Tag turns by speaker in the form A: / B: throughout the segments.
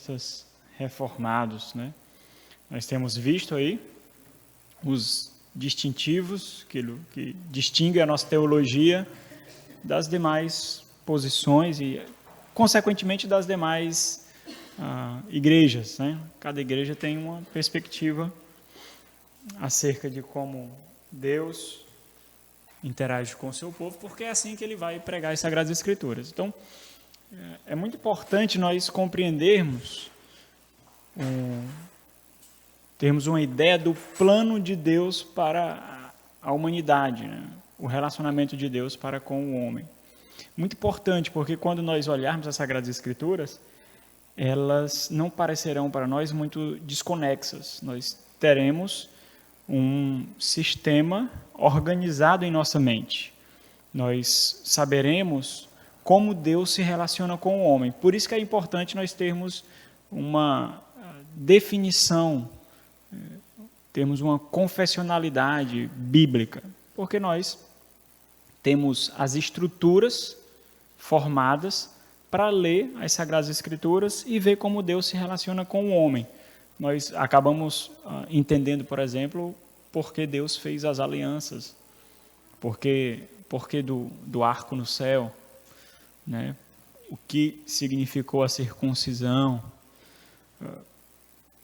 A: batistas reformados, né? Nós temos visto aí os distintivos que distinguem a nossa teologia das demais posições e, consequentemente, das demais igrejas, né? Cada igreja tem uma perspectiva acerca de como Deus interage com o seu povo, porque é assim que ele vai pregar as Sagradas Escrituras. Então, é muito importante nós compreendermos, termos uma ideia do plano de Deus para a humanidade, né? O relacionamento de Deus para com o homem. Muito importante, porque quando nós olharmos as Sagradas Escrituras, elas não parecerão para nós muito desconexas. Nós teremos um sistema organizado em nossa mente. Nós saberemos como Deus se relaciona com o homem. Por isso que é importante nós termos uma definição, termos uma confessionalidade bíblica, porque nós temos as estruturas formadas para ler as Sagradas Escrituras e ver como Deus se relaciona com o homem. Nós acabamos entendendo, por exemplo, por que Deus fez as alianças, por que do arco no céu, né? O que significou a circuncisão,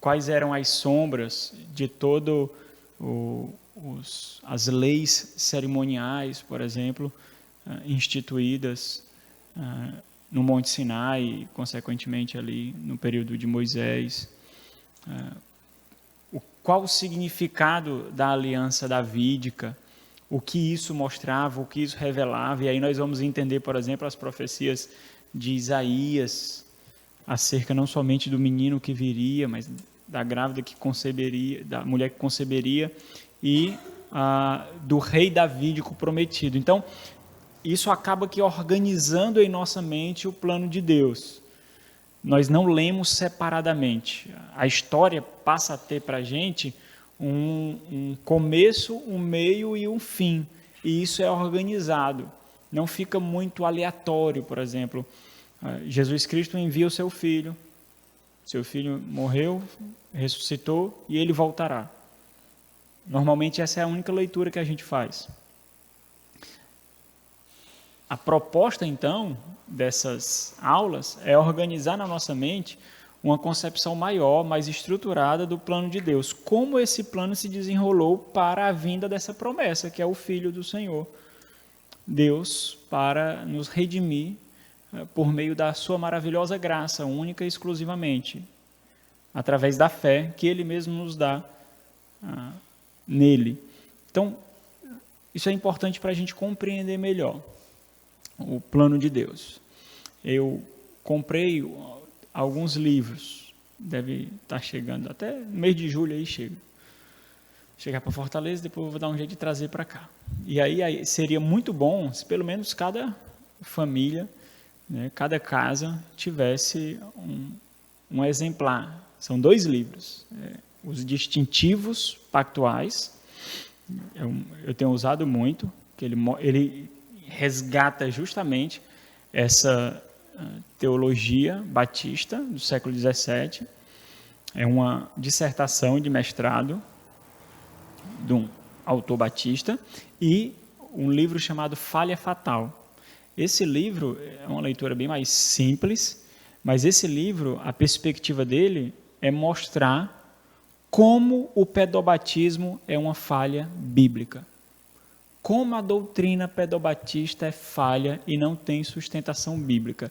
A: quais eram as sombras de todo as leis cerimoniais, por exemplo, instituídas no Monte Sinai, consequentemente ali no período de Moisés. Qual o significado da aliança davídica, o que isso mostrava, o que isso revelava, e aí nós vamos entender, por exemplo, as profecias de Isaías, acerca não somente do menino que viria, mas da grávida que conceberia, da mulher que conceberia, e do rei davídico prometido. Então, isso acaba que organizando em nossa mente o plano de Deus. Nós não lemos separadamente. A história passa a ter para a gente um começo, um meio e um fim. E isso é organizado. Não fica muito aleatório, por exemplo. Jesus Cristo envia o seu filho. Seu filho morreu, ressuscitou e ele voltará. Normalmente essa é a única leitura que a gente faz. A proposta, então, dessas aulas é organizar na nossa mente uma concepção maior, mais estruturada do plano de Deus. Como esse plano se desenrolou para a vinda dessa promessa, que é o Filho do Senhor. Deus para nos redimir por meio da sua maravilhosa graça, única e exclusivamente, através da fé que Ele mesmo nos dá nele. Então, isso é importante para a gente compreender melhor o plano de Deus. Eu comprei alguns livros, deve estar chegando, até no mês de julho aí chega. Chegar para Fortaleza, depois eu vou dar um jeito de trazer para cá. E aí seria muito bom se pelo menos cada família, né, cada casa tivesse um exemplar. São 2 livros, os distintivos pactuais, eu tenho usado muito, que ele resgata justamente essa teologia batista do século XVII. É uma dissertação de mestrado de um autor batista e um livro chamado Falha Fatal. Esse livro é uma leitura bem mais simples, mas esse livro, a perspectiva dele é mostrar como o pedobatismo é uma falha bíblica. Como a doutrina pedobatista é falha e não tem sustentação bíblica.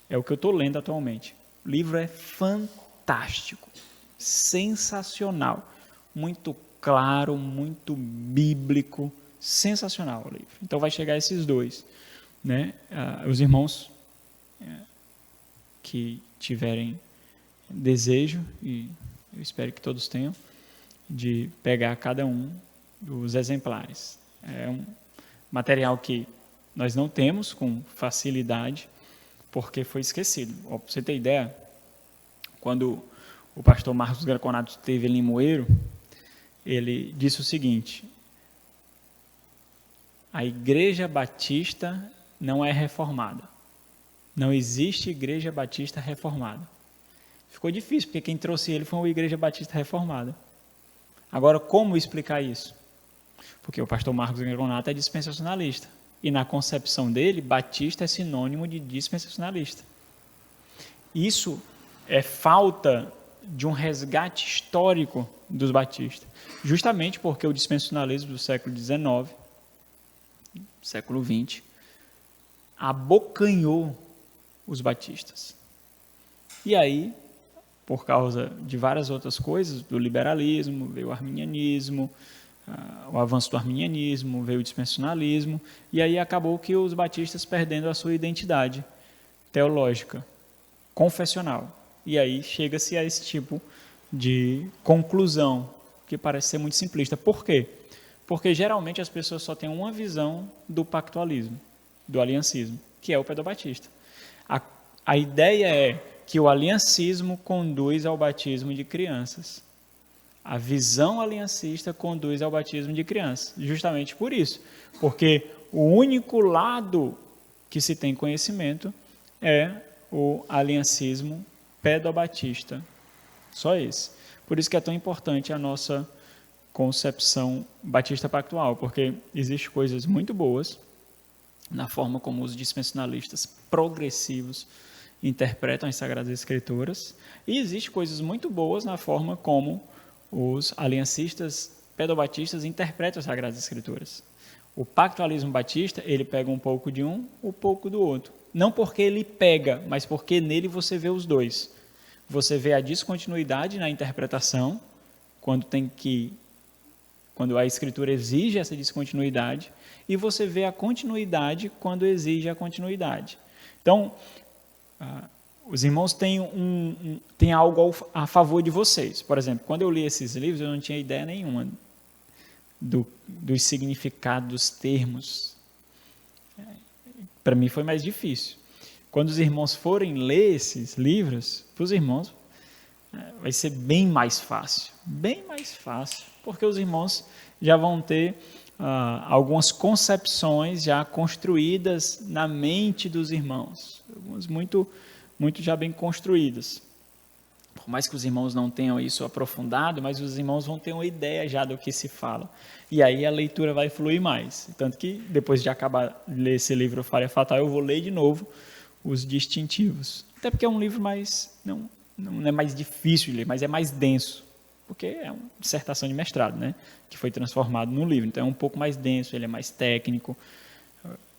A: É o que eu estou lendo atualmente. O livro é fantástico, sensacional, muito claro, muito bíblico, sensacional o livro. Então vai chegar esses 2, né? Os irmãos que tiverem desejo, e eu espero que todos tenham, de pegar cada um dos exemplares. É um material que nós não temos com facilidade, porque foi esquecido. Para você ter ideia, quando o pastor Marcos Graconato esteve em Limoeiro, ele disse o seguinte: a Igreja Batista não é reformada. Não existe Igreja Batista reformada. Ficou difícil, porque quem trouxe ele foi uma igreja batista reformada. Agora, como explicar isso? Porque o pastor Marcos Gregonato é dispensacionalista. E na concepção dele, batista é sinônimo de dispensacionalista. Isso é falta de um resgate histórico dos batistas. Justamente porque o dispensacionalismo do século XIX, século XX, abocanhou os batistas. E aí, por causa de várias outras coisas, do liberalismo, veio o arminianismo, o avanço do arminianismo, veio o dispensacionalismo, e aí acabou que os batistas perdendo a sua identidade teológica, confessional. E aí chega-se a esse tipo de conclusão, que parece ser muito simplista. Por quê? Porque geralmente as pessoas só têm uma visão do pactualismo, do aliancismo, que é o pedobatista. A ideia é que o aliancismo conduz ao batismo de crianças. A visão aliancista conduz ao batismo de crianças, justamente por isso, porque o único lado que se tem conhecimento é o aliancismo pedobatista, só esse. Por isso que é tão importante a nossa concepção batista pactual, porque existem coisas muito boas na forma como os dispensacionalistas progressivos interpretam as Sagradas Escrituras, e existem coisas muito boas na forma como os aliancistas pedobatistas interpretam as Sagradas Escrituras. O pactualismo batista, ele pega um pouco de um pouco do outro. Não porque ele pega, mas porque nele você vê os dois. Você vê a descontinuidade na interpretação, quando a Escritura exige essa descontinuidade, e você vê a continuidade quando exige a continuidade. Então, os irmãos têm algo a favor de vocês. Por exemplo, quando eu li esses livros, eu não tinha ideia nenhuma dos significados dos termos. Para mim foi mais difícil. Quando os irmãos forem ler esses livros, para os irmãos vai ser bem mais fácil, porque os irmãos já vão ter algumas concepções já construídas na mente dos irmãos, algumas muito já bem construídas. Por mais que os irmãos não tenham isso aprofundado, mas os irmãos vão ter uma ideia já do que se fala. E aí a leitura vai fluir mais. Tanto que depois de acabar de ler esse livro Falha Fatal, eu vou ler de novo os distintivos. Até porque é um livro não é mais difícil de ler, mas é mais denso. Porque é uma dissertação de mestrado, né? Que foi transformado no livro. Então é um pouco mais denso, ele é mais técnico.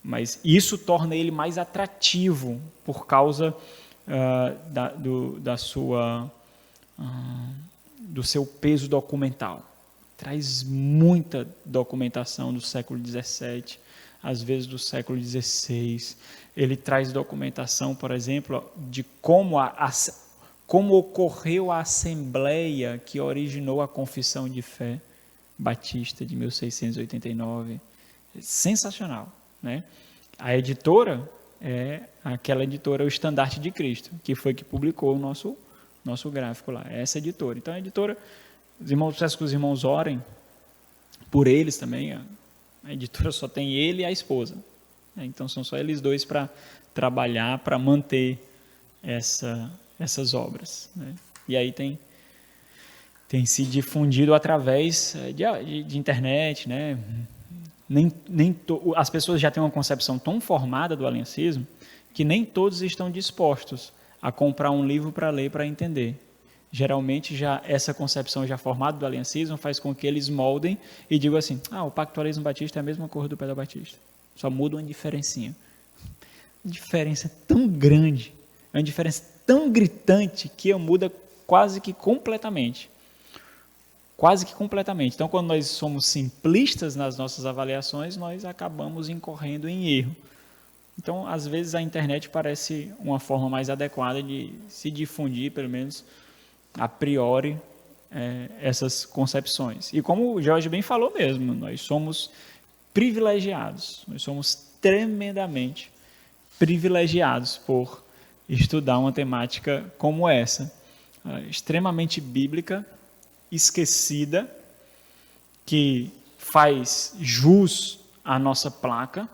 A: Mas isso torna ele mais atrativo por causa do seu peso documental. Traz muita documentação do século XVII, às vezes do século XVI. Ele traz documentação, por exemplo, de como ocorreu a assembleia que originou a Confissão de Fé Batista de 1689. Sensacional, né? A editora é aquela editora, o Estandarte de Cristo, que foi que publicou o nosso gráfico lá, essa editora. Então, a editora, os irmãos, peço que os irmãos orem por eles também, a editora só tem ele e a esposa, né? Então, são só eles dois para trabalhar, para manter essas obras, né? E aí tem se difundido através de internet, né? As pessoas já têm uma concepção tão formada do aliancismo que nem todos estão dispostos a comprar um livro para ler, para entender. Geralmente, essa concepção já formada do aliancismo faz com que eles moldem e digam assim, o pactualismo batista é a mesma coisa do pedobatista, só muda uma diferencinha. Uma diferença tão grande, uma diferença tão gritante que muda quase que completamente. Então, quando nós somos simplistas nas nossas avaliações, nós acabamos incorrendo em erro. Então, às vezes, a internet parece uma forma mais adequada de se difundir, pelo menos a priori, essas concepções. E como o Jorge bem falou mesmo, nós somos privilegiados, nós somos tremendamente privilegiados por estudar uma temática como essa, extremamente bíblica, esquecida, que faz jus à nossa placa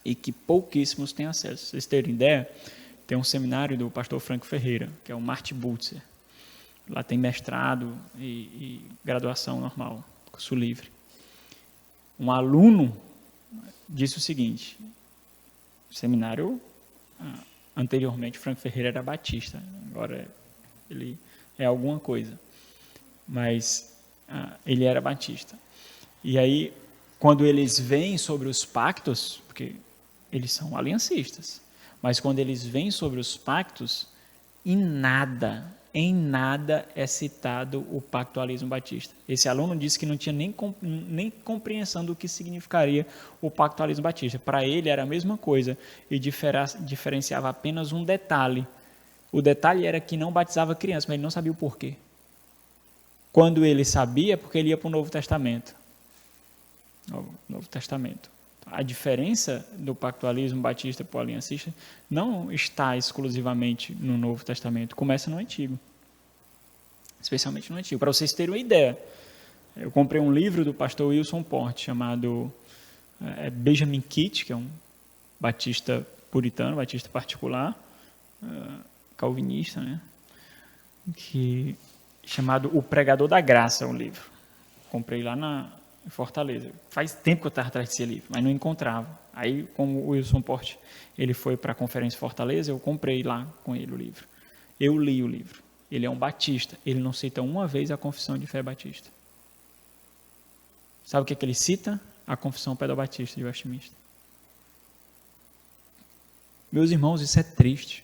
A: e que pouquíssimos têm acesso. Vocês terem ideia, tem um seminário do pastor Franco Ferreira, que é o Martin Butzer. Lá tem mestrado e graduação normal, curso livre. Um aluno disse o seguinte: o seminário, anteriormente, Franco Ferreira era batista, agora ele é alguma coisa, mas ele era batista. E aí, quando eles veem sobre os pactos, porque eles são aliancistas, mas quando eles veem sobre os pactos, em nada é citado o pactualismo batista. Esse aluno disse que não tinha nem compreensão do que significaria o pactualismo batista. Para ele era a mesma coisa e diferenciava apenas um detalhe. O detalhe era que não batizava criança, mas ele não sabia o porquê. Quando ele sabia, porque ele ia para o Novo Testamento. Novo Testamento. A diferença do pactualismo batista para o aliancista não está exclusivamente no Novo Testamento, começa no Antigo. Especialmente no Antigo. Para vocês terem uma ideia, eu comprei um livro do pastor Wilson Porte, chamado Benjamin Kitt, que é um batista puritano, batista particular, calvinista, né? Chamado O Pregador da Graça, é um livro. Comprei lá em Fortaleza. Faz tempo que eu estava atrás desse livro, mas não encontrava. Aí, como o Wilson Porte ele foi para a conferência em Fortaleza, eu comprei lá com ele o livro. Eu li o livro. Ele é um batista. Ele não cita uma vez a confissão de fé batista. Sabe o que ele cita? A confissão pedobatista de Westminster. Meus irmãos, isso é triste.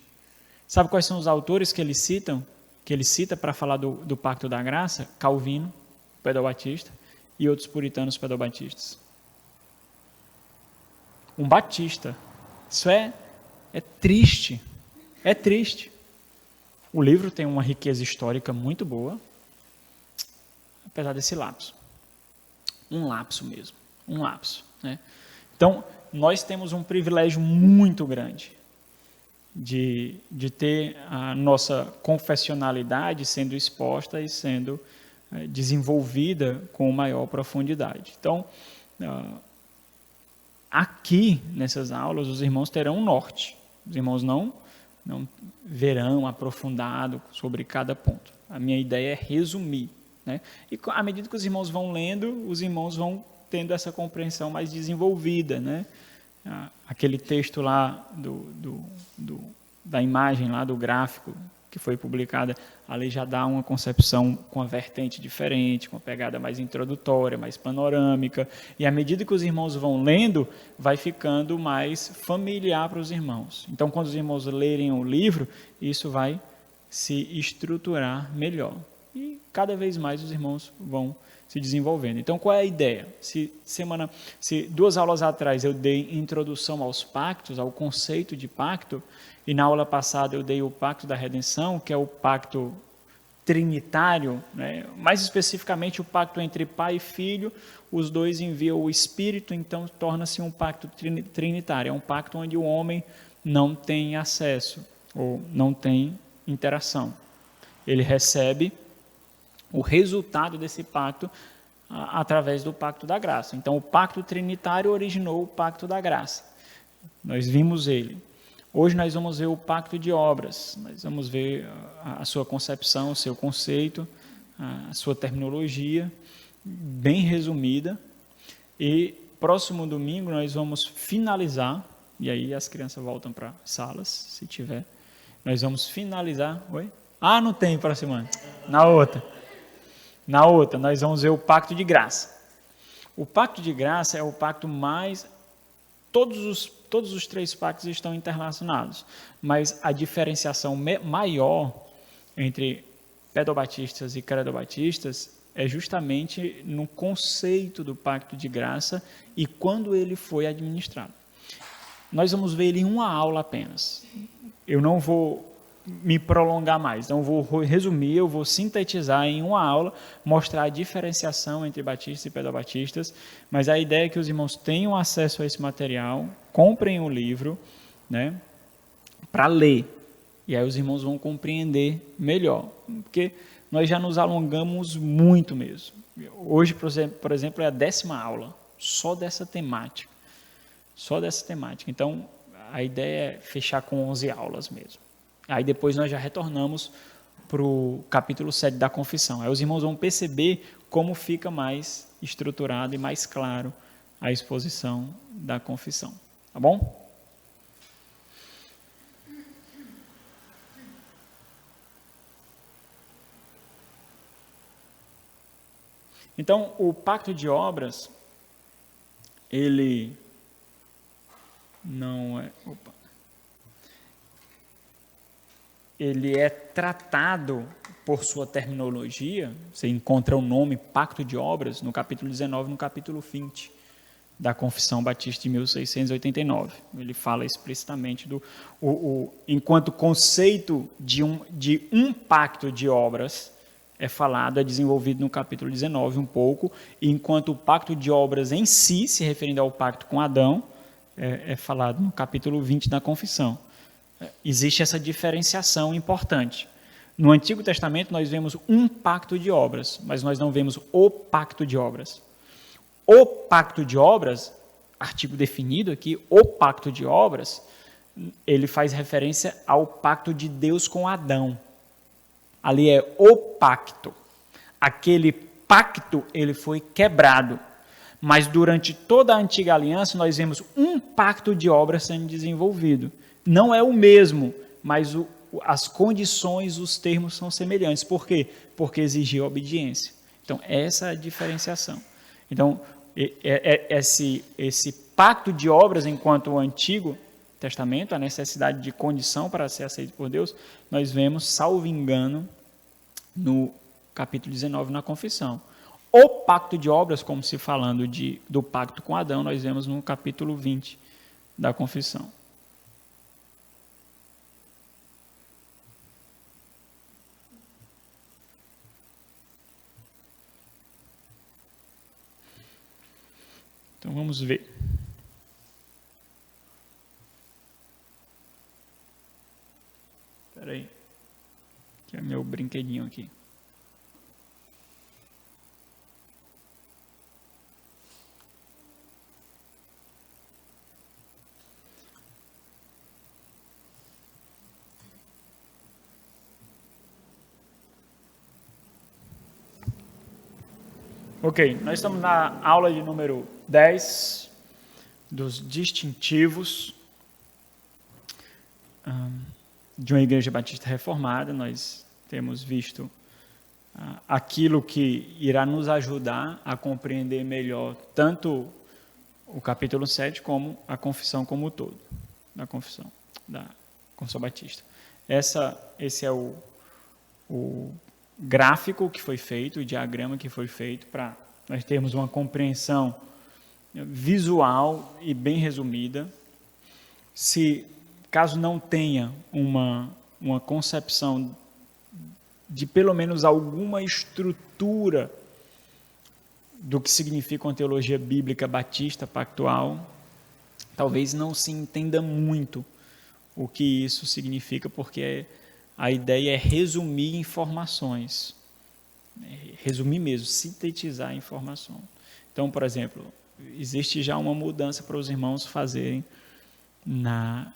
A: Sabe quais são os autores que ele cita para falar do Pacto da Graça? Calvino, pedobatista, e outros puritanos pedobatistas. Um batista. Isso é triste. É triste. O livro tem uma riqueza histórica muito boa, apesar desse lapso. Um lapso mesmo. Um lapso. Né? Então, nós temos um privilégio muito grande de ter a nossa confessionalidade sendo exposta e sendo desenvolvida com maior profundidade. Então, aqui, nessas aulas, os irmãos terão um norte. Os irmãos não verão aprofundado sobre cada ponto. A minha ideia é resumir. Né? E à medida que os irmãos vão lendo, os irmãos vão tendo essa compreensão mais desenvolvida. Né? Aquele texto lá da imagem, lá do gráfico, que foi publicada, ali já dá uma concepção com a vertente diferente, com a pegada mais introdutória, mais panorâmica, e à medida que os irmãos vão lendo, vai ficando mais familiar para os irmãos. Então, quando os irmãos lerem o livro, isso vai se estruturar melhor. E cada vez mais os irmãos vão se desenvolvendo. Então, qual é a ideia? Se 2 aulas atrás eu dei introdução aos pactos, ao conceito de pacto, e na aula passada eu dei o pacto da redenção, que é o pacto trinitário, né? Mais especificamente o pacto entre pai e filho, os dois enviam o Espírito, então torna-se um pacto trinitário, é um pacto onde o homem não tem acesso, ou não tem interação. Ele recebe o resultado desse pacto através do pacto da graça. Então, o pacto trinitário originou o pacto da graça. Nós vimos ele. Hoje nós vamos ver o pacto de obras, nós vamos ver a sua concepção, o seu conceito, a sua terminologia, bem resumida. E próximo domingo nós vamos finalizar, e aí as crianças voltam para salas, se tiver. Nós vamos finalizar. Oi? Não tem para semana. Na outra, nós vamos ver o pacto de graça. O pacto de graça é o pacto mais... Todos os 3 pactos estão interrelacionados, mas a diferenciação maior entre pedobatistas e credobatistas é justamente no conceito do pacto de graça e quando ele foi administrado. Nós vamos ver ele em uma aula apenas. Eu não vou me prolongar mais, então eu vou resumir, eu vou sintetizar em uma aula, mostrar a diferenciação entre batistas e pedobatistas, mas a ideia é que os irmãos tenham acesso a esse material, comprem o livro, né, para ler, e aí os irmãos vão compreender melhor, porque nós já nos alongamos muito mesmo. Hoje, por exemplo, é a 10ª aula, só dessa temática. Então, a ideia é fechar com 11 aulas mesmo. Aí depois nós já retornamos para o capítulo 7 da confissão. Aí os irmãos vão perceber como fica mais estruturado e mais claro a exposição da confissão. Tá bom? Então, o pacto de obras, ele não é... Ele é tratado por sua terminologia, você encontra o nome pacto de obras no capítulo 19 e no capítulo 20 da Confissão Batista de 1689. Ele fala explicitamente enquanto conceito de um pacto de obras é falado, é desenvolvido no capítulo 19 um pouco, enquanto o pacto de obras em si, se referindo ao pacto com Adão, é falado no capítulo 20 da Confissão. Existe essa diferenciação importante. No Antigo Testamento nós vemos um pacto de obras, mas nós não vemos o pacto de obras. O pacto de obras, artigo definido aqui, o pacto de obras, ele faz referência ao pacto de Deus com Adão. Ali é o pacto. Aquele pacto, ele foi quebrado. Mas durante toda a antiga aliança, nós vemos um pacto de obras sendo desenvolvido. Não é o mesmo, mas as condições, os termos são semelhantes. Por quê? Porque exigia obediência. Então, essa é a diferenciação. Então, esse pacto de obras, enquanto o Antigo Testamento, a necessidade de condição para ser aceito por Deus, nós vemos, salvo engano, no capítulo 19, na confissão. O pacto de obras, como se falando do pacto com Adão, nós vemos no capítulo 20 da confissão. Então vamos ver. Espera aí. Que é meu brinquedinho aqui. Ok, nós estamos na aula de número 10 dos distintivos de uma igreja batista reformada. Nós temos visto aquilo que irá nos ajudar a compreender melhor tanto o capítulo 7 como a confissão como um todo, da confissão batista. Esse é o gráfico que foi feito, o diagrama que foi feito para nós termos uma compreensão visual e bem resumida. Caso não tenha uma concepção de pelo menos alguma estrutura do que significa uma teologia bíblica batista pactual, talvez não se entenda muito o que isso significa, porque a ideia é resumir informações, resumir mesmo, sintetizar a informação. Então, por exemplo, existe já uma mudança para os irmãos fazerem na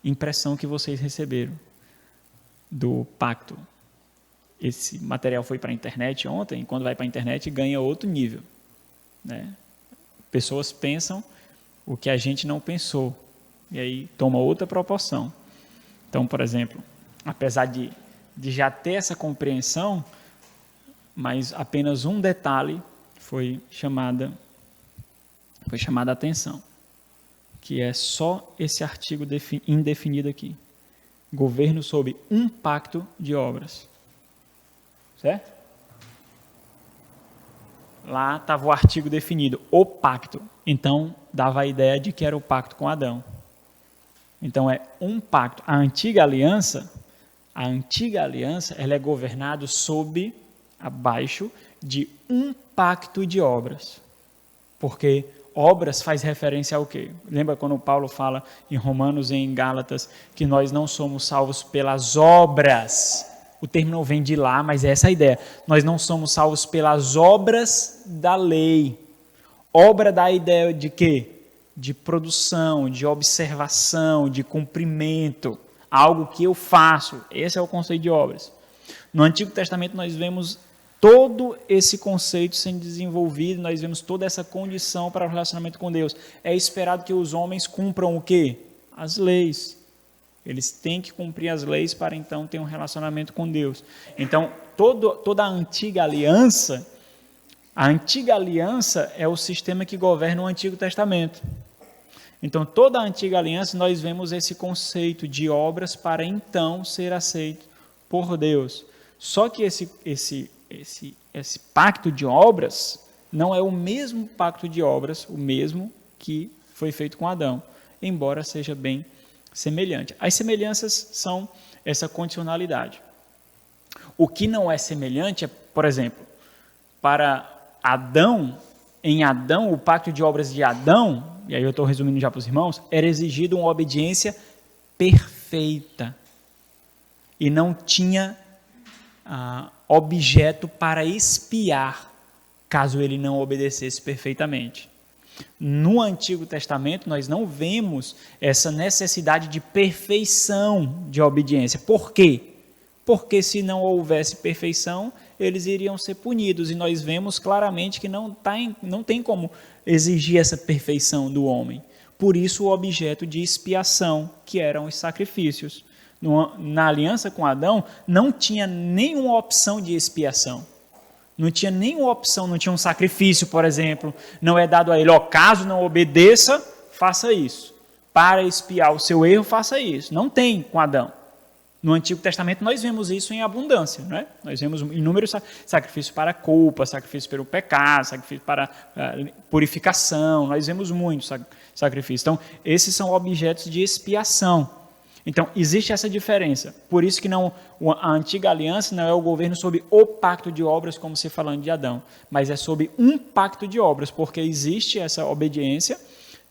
A: impressão que vocês receberam do pacto. Esse material foi para a internet ontem, e quando vai para a internet ganha outro nível, né? Pessoas pensam o que a gente não pensou, e aí toma outra proporção. Então, por exemplo, apesar de já ter essa compreensão, mas apenas um detalhe foi chamada a atenção, que é só esse artigo indefinido aqui. Governo sob um pacto de obras. Certo? Lá estava o artigo definido, o pacto. Então, dava a ideia de que era o pacto com Adão. Então, é um pacto. A antiga aliança, ela é governada abaixo de um pacto de obras. Porque obras faz referência ao quê? Lembra quando Paulo fala em Romanos e em Gálatas que nós não somos salvos pelas obras? O termo não vem de lá, mas é essa a ideia. Nós não somos salvos pelas obras da lei. Obra dá a ideia de quê? de produção, de observação, de cumprimento, algo que eu faço. Esse é o conceito de obras. No Antigo Testamento nós vemos todo esse conceito sendo desenvolvido, nós vemos toda essa condição para o relacionamento com Deus. É esperado que os homens cumpram o quê? As leis. Eles têm que cumprir as leis para então ter um relacionamento com Deus. Então, toda a antiga aliança é o sistema que governa o Antigo Testamento. Então, toda a antiga aliança nós vemos esse conceito de obras para então ser aceito por Deus. Só que esse pacto de obras não é o mesmo pacto de obras, o mesmo que foi feito com Adão, embora seja bem semelhante. As semelhanças são essa condicionalidade. O que não é semelhante é, por exemplo, para Adão, em Adão, o pacto de obras de Adão, e aí eu estou resumindo já para os irmãos, era exigido uma obediência perfeita e não tinha objeto para expiar caso ele não obedecesse perfeitamente. No Antigo Testamento, nós não vemos essa necessidade de perfeição de obediência. Por quê? Porque se não houvesse perfeição, eles iriam ser punidos. E nós vemos claramente que não tem como exigir essa perfeição do homem. Por isso, o objeto de expiação, que eram os sacrifícios. Na aliança com Adão, não tinha nenhuma opção de expiação. Não tinha nenhuma opção, não tinha um sacrifício, por exemplo. Não é dado a ele, caso não obedeça, faça isso. Para expiar o seu erro, faça isso. Não tem com Adão. No Antigo Testamento nós vemos isso em abundância, não é? Nós vemos inúmeros sacrifícios para a culpa, sacrifícios pelo pecado, sacrifícios para purificação, nós vemos muitos sacrifícios. Então, esses são objetos de expiação. Então, existe essa diferença. Por isso que a antiga aliança não é o governo sob o pacto de obras, como se falando de Adão, mas é sob um pacto de obras, porque existe essa obediência,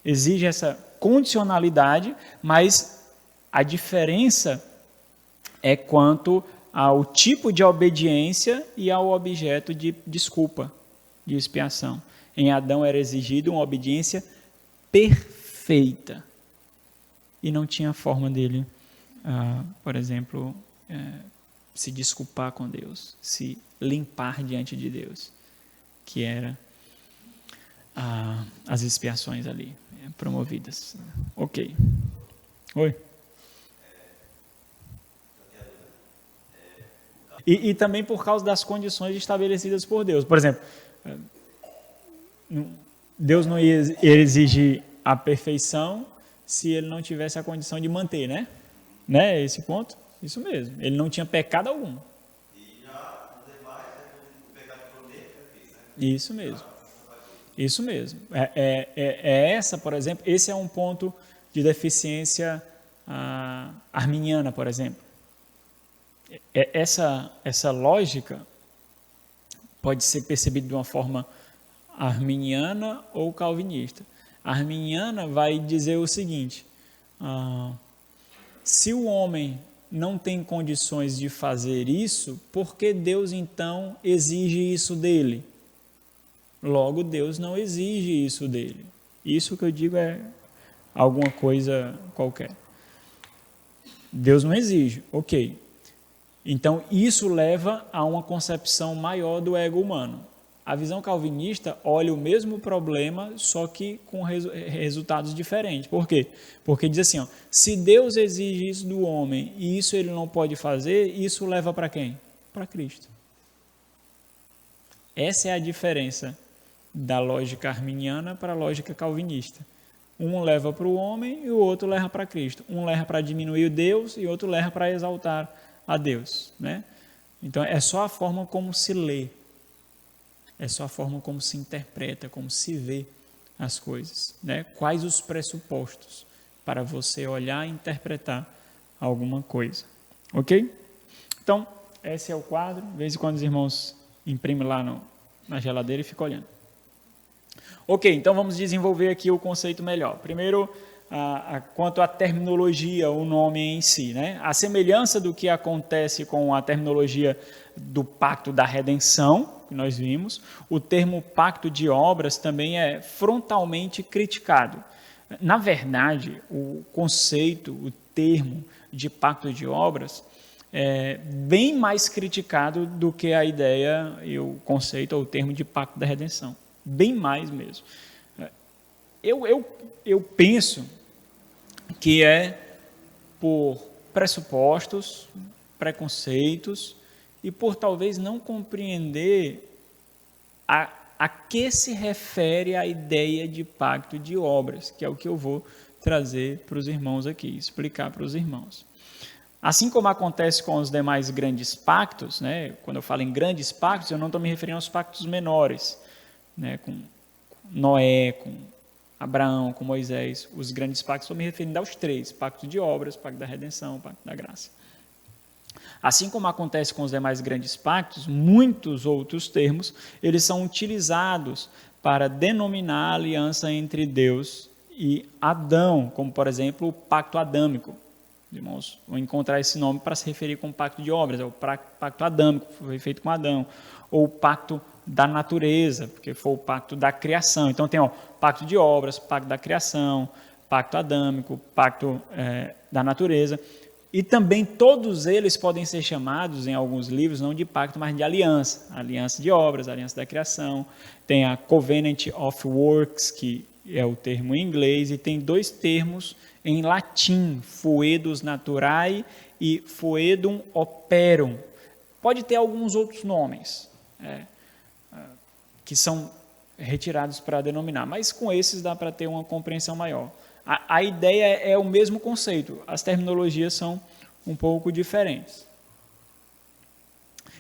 A: exige essa condicionalidade, mas a diferença é quanto ao tipo de obediência e ao objeto de desculpa, de expiação. Em Adão era exigido uma obediência perfeita. E não tinha forma dele, por exemplo, se desculpar com Deus, se limpar diante de Deus, que era as expiações ali promovidas. Ok. Oi? E também por causa das condições estabelecidas por Deus. Por exemplo, Deus não ia exigir a perfeição se ele não tivesse a condição de manter, né? Esse ponto? Isso mesmo. Ele não tinha pecado algum.
B: E já os demais, o pecado de prometer,
A: Isso mesmo. Isso mesmo. Essa, por exemplo, esse é um ponto de deficiência arminiana, por exemplo. Essa lógica pode ser percebida de uma forma arminiana ou calvinista. A arminiana vai dizer o seguinte: se o homem não tem condições de fazer isso, por que Deus então exige isso dele? Logo, Deus não exige isso dele. Isso que eu digo é alguma coisa qualquer. Deus não exige, ok. Então, isso leva a uma concepção maior do ego humano. A visão calvinista olha o mesmo problema, só que com resultados diferentes. Por quê? Porque diz assim, se Deus exige isso do homem e isso ele não pode fazer, isso leva para quem? Para Cristo. Essa é a diferença da lógica arminiana para a lógica calvinista. Um leva para o homem e o outro leva para Cristo. Um leva para diminuir o Deus e o outro leva para exaltar a Deus, né? Então, é só a forma como se lê. É só a forma como se interpreta, como se vê as coisas, né? Quais os pressupostos para você olhar e interpretar alguma coisa, ok? Então, esse é o quadro. De vez em quando os irmãos imprimem lá na geladeira e ficam olhando. Ok, então vamos desenvolver aqui o conceito melhor. Primeiro, quanto à terminologia, o nome em si, né? A semelhança do que acontece com a terminologia do pacto da redenção, que nós vimos, o termo pacto de obras também é frontalmente criticado. Na verdade, o conceito, o termo de pacto de obras é bem mais criticado do que a ideia e o conceito ou o termo de pacto da redenção. Bem mais mesmo. Eu penso que é por pressupostos, preconceitos e por talvez não compreender a que se refere a ideia de pacto de obras, que é o que eu vou trazer para os irmãos aqui, explicar para os irmãos. Assim como acontece com os demais grandes pactos, né, quando eu falo em grandes pactos, eu não estou me referindo aos pactos menores, né, com Noé, com Abraão, com Moisés. Os grandes pactos, estou me referindo aos três: pacto de obras, pacto da redenção, pacto da graça. Assim como acontece com os demais grandes pactos, muitos outros termos, eles são utilizados para denominar a aliança entre Deus e Adão, como, por exemplo, o pacto adâmico. Os irmãos vão encontrar esse nome para se referir com o pacto de obras, é o pacto adâmico, que foi feito com Adão, ou o pacto da natureza, porque foi o pacto da criação. Então tem o pacto de obras, pacto da criação, pacto adâmico, pacto da natureza. E também todos eles podem ser chamados, em alguns livros, não de pacto, mas de aliança. Aliança de obras, aliança da criação. Tem a Covenant of Works, que é o termo em inglês, e tem dois termos em latim, foedus naturae e foedum operum. Pode ter alguns outros nomes, que são retirados para denominar, mas com esses dá para ter uma compreensão maior. A ideia é o mesmo conceito, as terminologias são um pouco diferentes.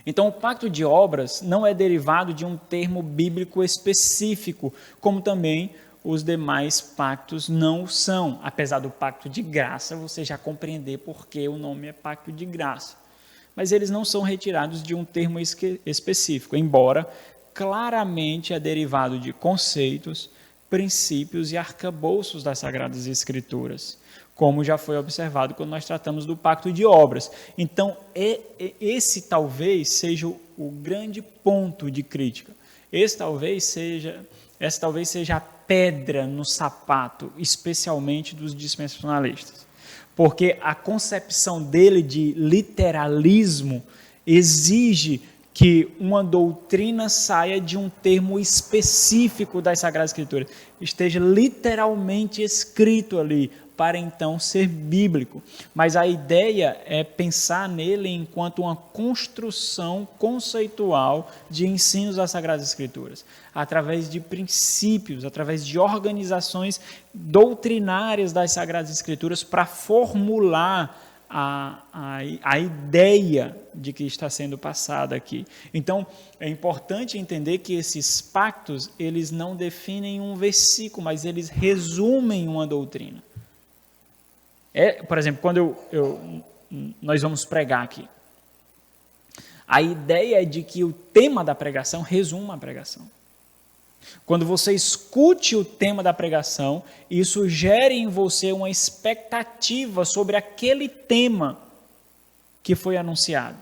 A: Então, o pacto de obras não é derivado de um termo bíblico específico, como também os demais pactos não são. Apesar do pacto de graça, você já compreender por que o nome é pacto de graça. Mas eles não são retirados de um termo específico, embora claramente é derivado de conceitos, princípios e arcabouços das Sagradas Escrituras, como já foi observado quando nós tratamos do pacto de obras. Então, esse talvez seja o grande ponto de crítica. Essa talvez seja a pedra no sapato, especialmente dos dispensacionalistas. Porque a concepção dele de literalismo exige que uma doutrina saia de um termo específico das Sagradas Escrituras, esteja literalmente escrito ali, para então ser bíblico. Mas a ideia é pensar nele enquanto uma construção conceitual de ensinos das Sagradas Escrituras, através de princípios, através de organizações doutrinárias das Sagradas Escrituras para formular a ideia de que está sendo passada aqui. Então, é importante entender que esses pactos, eles não definem um versículo, mas eles resumem uma doutrina. Por exemplo, quando nós vamos pregar aqui, a ideia é de que o tema da pregação resuma a pregação. Quando você escute o tema da pregação, isso gere em você uma expectativa sobre aquele tema que foi anunciado.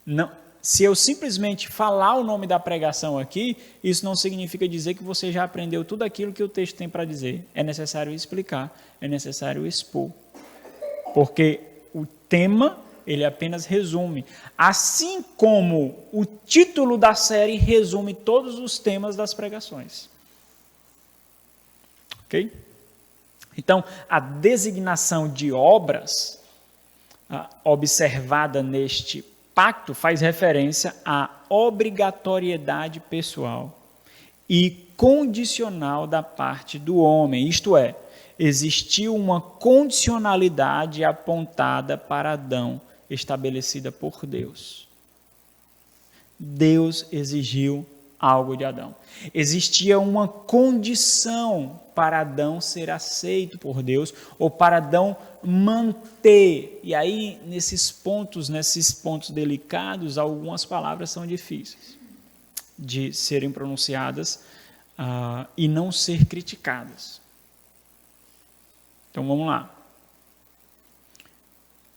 A: Não, se eu simplesmente falar o nome da pregação aqui, isso não significa dizer que você já aprendeu tudo aquilo que o texto tem para dizer. É necessário explicar, é necessário expor. Porque o tema, ele apenas resume. Assim como o título da série resume todos os temas das pregações. Ok? Então, a designação de obras observada neste pacto faz referência à obrigatoriedade pessoal e condicional da parte do homem, isto é, existiu uma condicionalidade apontada para Adão, estabelecida por Deus. Deus exigiu algo de Adão. Existia uma condição para Adão ser aceito por Deus, ou para Adão manter. E aí, nesses pontos delicados, algumas palavras são difíceis de serem pronunciadas e não ser criticadas. Então, vamos lá.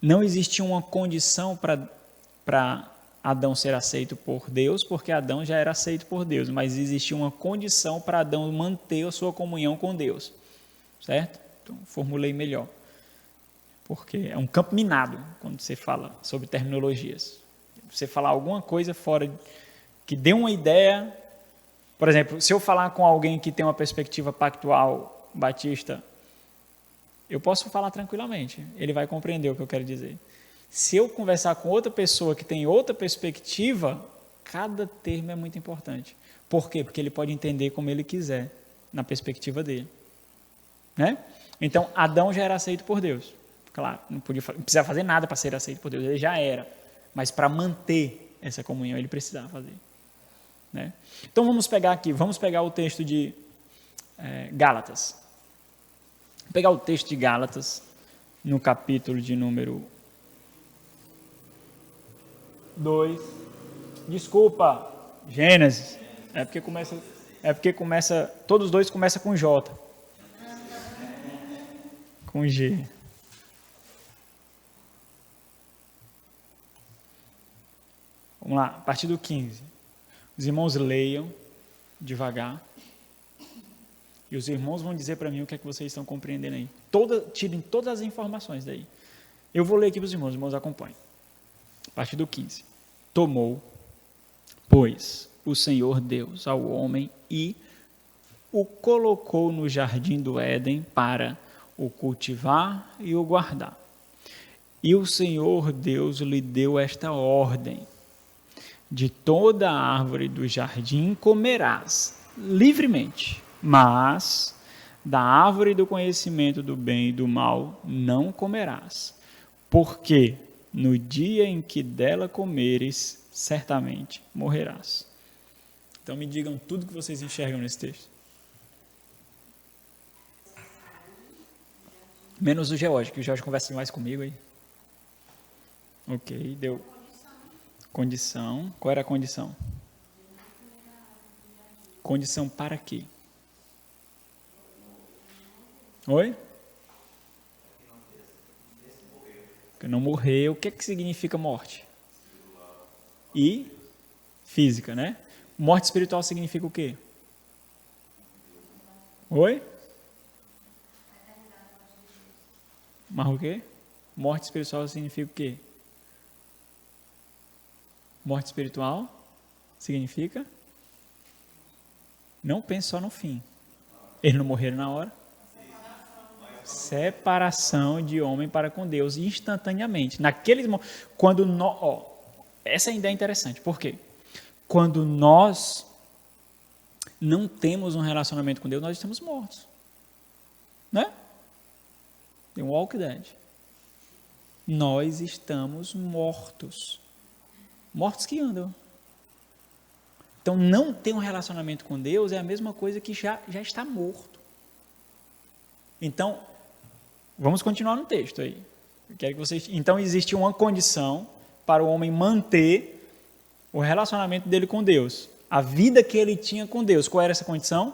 A: Não existia uma condição para Adão ser aceito por Deus, porque Adão já era aceito por Deus, mas existia uma condição para Adão manter a sua comunhão com Deus. certo? Então, formulei melhor. Porque é um campo minado quando você fala sobre terminologias. Você falar alguma coisa fora, que dê uma ideia. Por exemplo, se eu falar com alguém que tem uma perspectiva pactual batista, eu posso falar tranquilamente, ele vai compreender o que eu quero dizer. Se eu conversar com outra pessoa que tem outra perspectiva, cada termo é muito importante. Por quê? Porque ele pode entender como ele quiser, na perspectiva dele. Né? Então, Adão já era aceito por Deus. Claro, não precisava fazer nada para ser aceito por Deus, ele já era. Mas para manter essa comunhão, ele precisava fazer. Né? Então, vamos pegar o texto de Gálatas. Vou pegar o texto de Gálatas, no capítulo de número 2. Desculpa, Gênesis. É porque começa, todos os dois começam com J. Com G. Vamos lá, a partir do 15. Os irmãos leiam devagar. E os irmãos vão dizer para mim o que é que vocês estão compreendendo aí. Tirem todas as informações daí. Eu vou ler aqui para os irmãos acompanhem. A partir do 15. Tomou, pois, o Senhor Deus ao homem e o colocou no jardim do Éden para o cultivar e o guardar. E o Senhor Deus lhe deu esta ordem: de toda a árvore do jardim comerás livremente, mas da árvore do conhecimento do bem e do mal não comerás, porque no dia em que dela comeres, certamente morrerás. Então me digam tudo que vocês enxergam nesse texto. Menos o George, que o George conversa mais comigo aí. Ok, deu. Condição. Qual era a condição? Condição para quê? Oi? Que não morrer. O que é que significa morte? E física, né? Morte espiritual significa o quê? Oi? Mas o quê? Morte espiritual significa o quê? Morte espiritual significa? Não pense só no fim. Eles não morreram na hora? Separação de homem para com Deus instantaneamente. Naqueles momentos, quando nós, essa ainda é interessante. Por quê? Quando nós não temos um relacionamento com Deus, nós estamos mortos. Né? Tem um Walk Dead. Nós estamos mortos. Mortos que andam. Então, não ter um relacionamento com Deus é a mesma coisa que já está morto. Então, vamos continuar no texto aí. Eu quero que vocês. Então, existe uma condição para o homem manter o relacionamento dele com Deus. A vida que ele tinha com Deus. Qual era essa condição?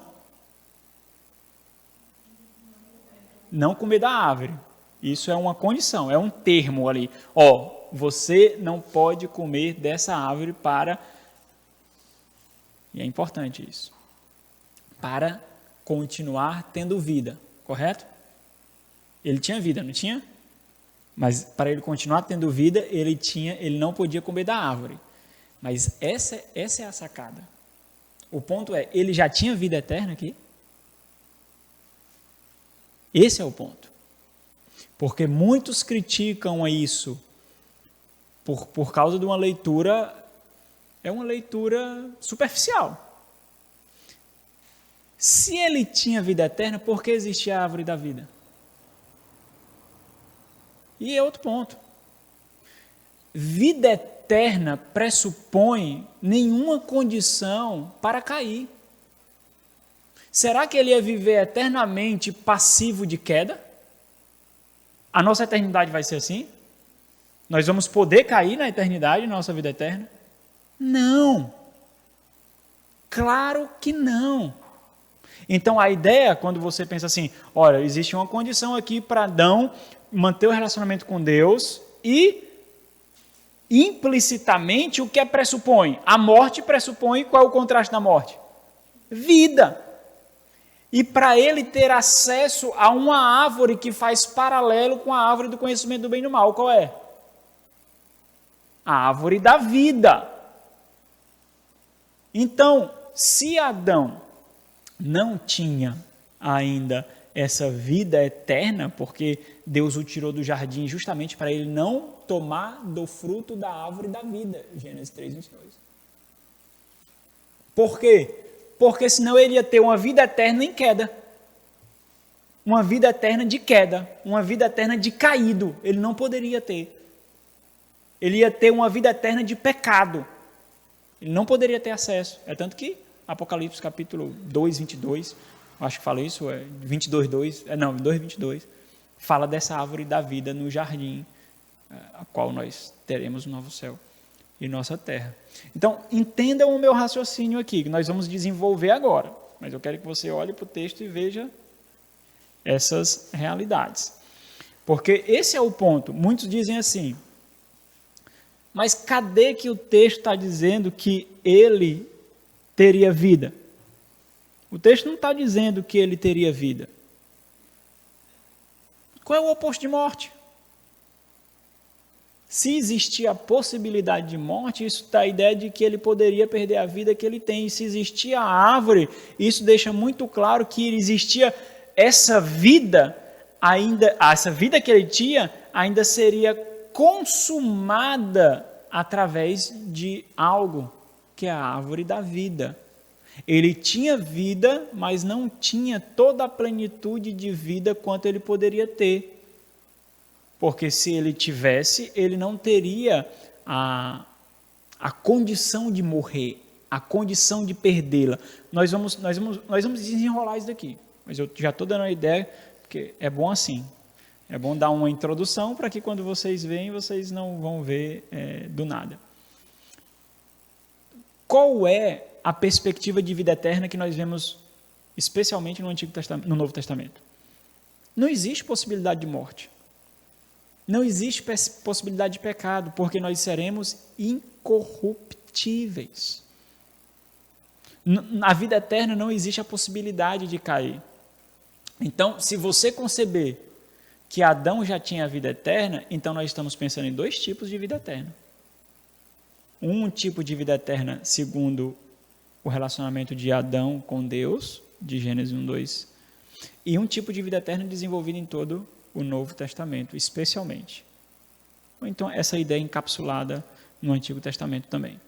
A: Não comer da árvore. Isso é uma condição, é um termo ali. Você não pode comer dessa árvore para... E é importante isso. Para continuar tendo vida, correto? Ele tinha vida, não tinha? Mas para ele continuar tendo vida, ele não podia comer da árvore. Mas essa é a sacada. O ponto é, ele já tinha vida eterna aqui? Esse é o ponto. Porque muitos criticam isso por causa de uma leitura, é uma leitura superficial. Se ele tinha vida eterna, por que existia a árvore da vida? E é outro ponto. Vida eterna pressupõe nenhuma condição para cair. Será que ele ia viver eternamente passivo de queda? A nossa eternidade vai ser assim? Nós vamos poder cair na eternidade, na nossa vida eterna? Não. Claro que não. Então, a ideia, quando você pensa assim, olha, existe uma condição aqui para Adão manter o relacionamento com Deus e, implicitamente, o que pressupõe? A morte pressupõe, qual é o contraste da morte? Vida. e para ele ter acesso a uma árvore que faz paralelo com a árvore do conhecimento do bem e do mal. Qual é? A árvore da vida. Então, se Adão não tinha ainda essa vida eterna, porque Deus o tirou do jardim justamente para ele não tomar do fruto da árvore da vida, Gênesis 3:22. Por quê? Porque senão ele ia ter uma vida eterna em queda. Uma vida eterna de queda, uma vida eterna de caído, ele não poderia ter. Ele ia ter uma vida eterna de pecado. Ele não poderia ter acesso. É tanto que Apocalipse capítulo 2, 22, acho que fala isso, 22, 2, 2, 22, fala dessa árvore da vida no jardim, a qual nós teremos um novo céu e nossa terra. Então, entendam o meu raciocínio aqui, que nós vamos desenvolver agora, mas eu quero que você olhe para o texto e veja essas realidades. Porque esse é o ponto. Muitos dizem assim, mas cadê que o texto está dizendo que ele teria vida? O texto não está dizendo que ele teria vida. Qual é o oposto de morte? Se existia a possibilidade de morte, isso dá a ideia de que ele poderia perder a vida que ele tem. E se existia a árvore, isso deixa muito claro que existia essa vida, essa vida que ele tinha, ainda seria consumada através de algo, que é a árvore da vida. Ele tinha vida, mas não tinha toda a plenitude de vida quanto ele poderia ter. Porque se ele tivesse, ele não teria a condição de morrer, a condição de perdê-la. Nós vamos desenrolar isso daqui, mas eu já estou dando uma ideia, porque é bom assim. É bom dar uma introdução para que quando vocês veem, vocês não vão ver do nada. Qual é a perspectiva de vida eterna que nós vemos especialmente no Novo Testamento? Não existe possibilidade de morte. Não existe possibilidade de pecado, porque nós seremos incorruptíveis. Na vida eterna não existe a possibilidade de cair. Então, se você conceber que Adão já tinha a vida eterna, então nós estamos pensando em dois tipos de vida eterna. Um tipo de vida eterna segundo o relacionamento de Adão com Deus, de Gênesis 1, 2, e um tipo de vida eterna desenvolvido em todo o Novo Testamento, especialmente. Ou então essa ideia encapsulada no Antigo Testamento também.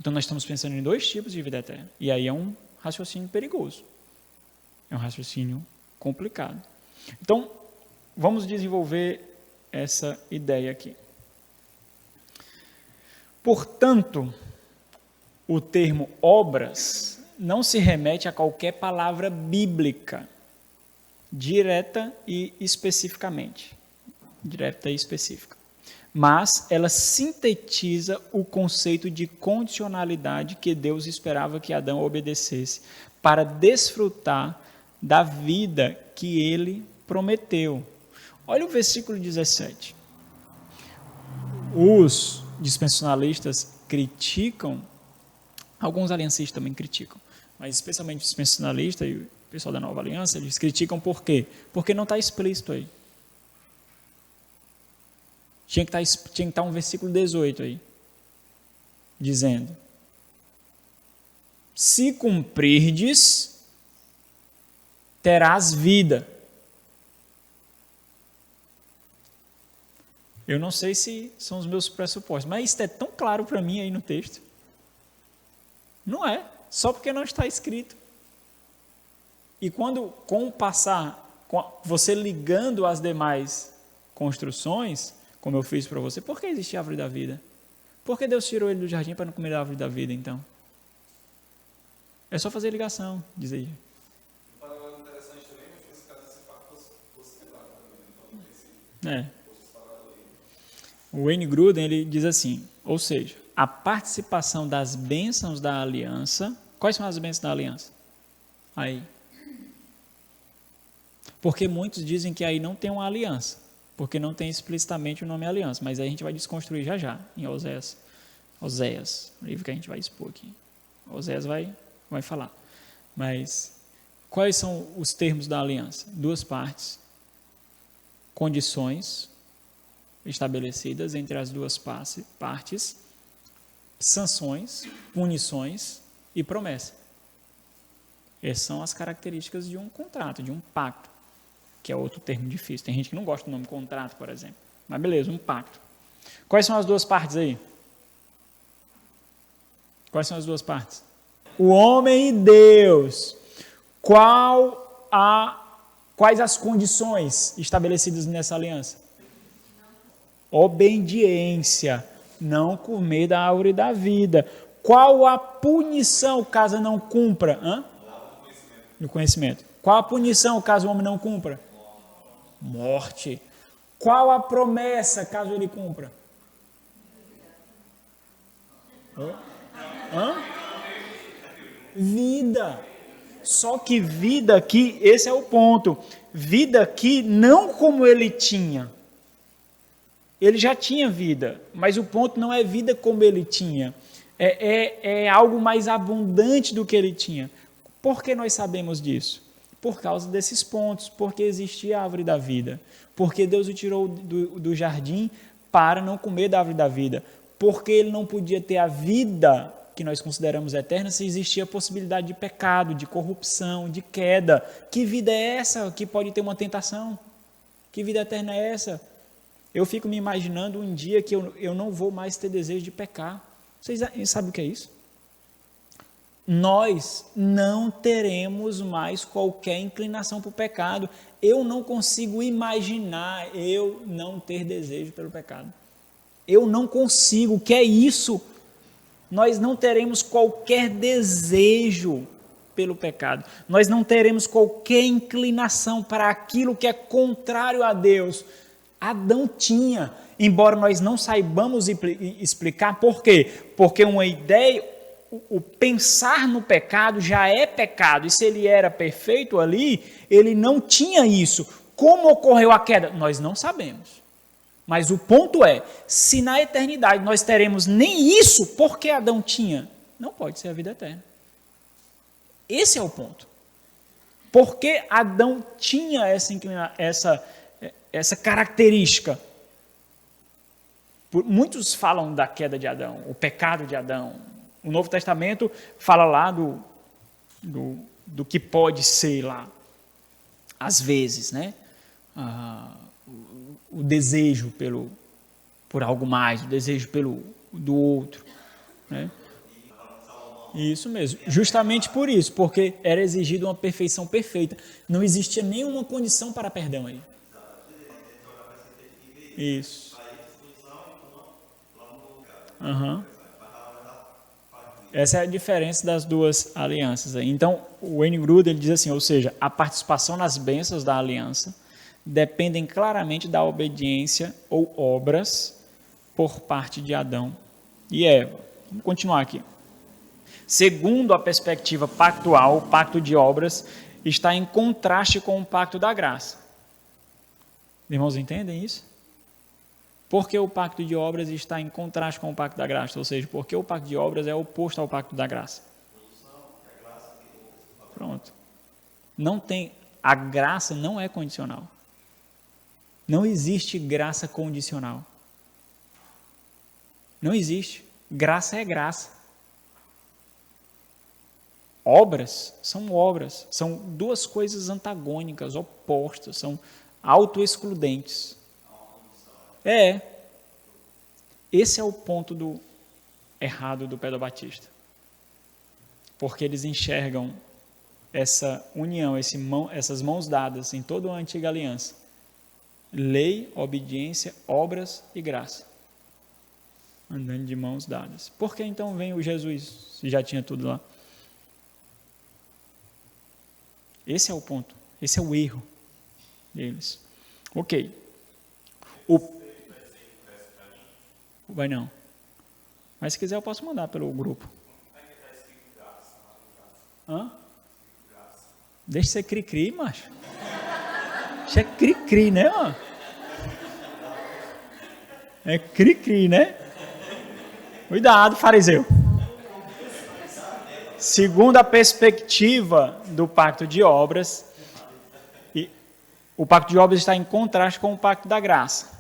A: Então nós estamos pensando em dois tipos de vida eterna, e aí é um raciocínio perigoso. É um raciocínio complicado. Então, vamos desenvolver essa ideia aqui. Portanto, o termo obras não se remete a qualquer palavra bíblica, direta e especificamente. Direta e específica. Mas ela sintetiza o conceito de condicionalidade que Deus esperava que Adão obedecesse para desfrutar da vida que ele prometeu. Olha o versículo 17. Os dispensacionalistas criticam, alguns aliancistas também criticam, mas especialmente os dispensacionalistas e o pessoal da Nova Aliança, eles criticam por quê? Porque não está explícito aí. Tinha que estar um versículo 18 aí, dizendo: se cumprirdes, terás vida. Eu não sei se são os meus pressupostos, mas isso é tão claro para mim aí no texto. Não é, só porque não está escrito. E quando, com o passar, você ligando as demais construções, como eu fiz para você, por que existe a árvore da vida? Por que Deus tirou ele do jardim para não comer a árvore da vida, então? É só fazer ligação, diz aí.
C: Um paralelo interessante também, mas nesse caso esse fato fosse quebrado também.
A: O Wayne Grudem, ele diz assim, ou seja, a participação das bênçãos da aliança. Quais são as bênçãos da aliança? Aí. Porque muitos dizem que aí não tem uma aliança, porque não tem explicitamente o nome aliança, mas aí a gente vai desconstruir já, em Oséias, o livro que a gente vai expor aqui. Oséias vai falar. Mas Quais são os termos da aliança? 2 partes, condições estabelecidas entre as 2 partes, sanções, punições e promessa. Essas são as características de um contrato, de um pacto, que é outro termo difícil. Tem gente que não gosta do nome contrato, por exemplo. Mas beleza, um pacto. Quais são as 2 partes aí? Quais são as 2 partes? O homem e Deus. Quais as condições estabelecidas nessa aliança? Obediência, não comer da árvore da vida. Qual a punição caso não cumpra? No conhecimento. Qual a punição caso o homem não cumpra? Morte. Qual a promessa caso ele cumpra? Vida. Só que vida aqui, esse é o ponto. Vida aqui não como ele tinha. Ele já tinha vida, mas o ponto não é vida como ele tinha. É algo mais abundante do que ele tinha. Por que nós sabemos disso? Por causa desses pontos, porque existia a árvore da vida. Porque Deus o tirou do jardim para não comer da árvore da vida. Porque ele não podia ter a vida que nós consideramos eterna se existia a possibilidade de pecado, de corrupção, de queda. Que vida é essa que pode ter uma tentação? Que vida eterna é essa? Eu fico me imaginando um dia que eu não vou mais ter desejo de pecar. Vocês sabem o que é isso? Nós não teremos mais qualquer inclinação para o pecado. Eu não consigo imaginar eu não ter desejo pelo pecado. Eu não consigo. O que é isso? Nós não teremos qualquer desejo pelo pecado. Nós não teremos qualquer inclinação para aquilo que é contrário a Deus. Adão tinha, embora nós não saibamos explicar por quê. Porque uma ideia, o pensar no pecado já é pecado. E se ele era perfeito ali, ele não tinha isso. Como ocorreu a queda? Nós não sabemos. Mas o ponto é, se na eternidade nós teremos nem isso, por que Adão tinha? Não pode ser a vida eterna. Esse é o ponto. Por que Adão tinha essa característica? Muitos falam da queda de Adão, o pecado de Adão. O Novo Testamento fala lá do que pode ser lá, às vezes, né? O desejo por algo mais, o desejo do outro, né? Isso mesmo, justamente por isso, porque era exigido uma perfeição perfeita, não existia nenhuma condição para perdão aí. Isso. Essa é a diferença das 2 alianças aí. Então, o Wayne Grudem ele diz assim, ou seja, a participação nas bênçãos da aliança dependem claramente da obediência ou obras por parte de Adão e Eva. Vamos continuar aqui. Segundo a perspectiva pactual, o pacto de obras está em contraste com o pacto da graça. Irmãos, entendem isso? Por que o pacto de obras está em contraste com o pacto da graça? Ou seja, porque o pacto de obras é oposto ao pacto da graça. Pronto. A graça não é condicional. Não existe graça condicional. Não existe. Graça é graça. Obras, são 2 coisas antagônicas, opostas, são autoexcludentes. Esse é o ponto errado do pedobatista. Porque eles enxergam essa união, essas mãos dadas em toda a antiga aliança. Lei, obediência, obras e graça. Andando de mãos dadas. Por que então vem o Jesus, se já tinha tudo lá? Esse é o ponto. Esse é o erro deles. Ok. Vai não. Mas se quiser eu posso mandar pelo grupo. Deixa ser cri-cri, macho. Isso é cri-cri, né, mano? É cri-cri, né? Cuidado, fariseu. segundo a perspectiva do pacto de obras, o pacto de obras está em contraste com o pacto da graça.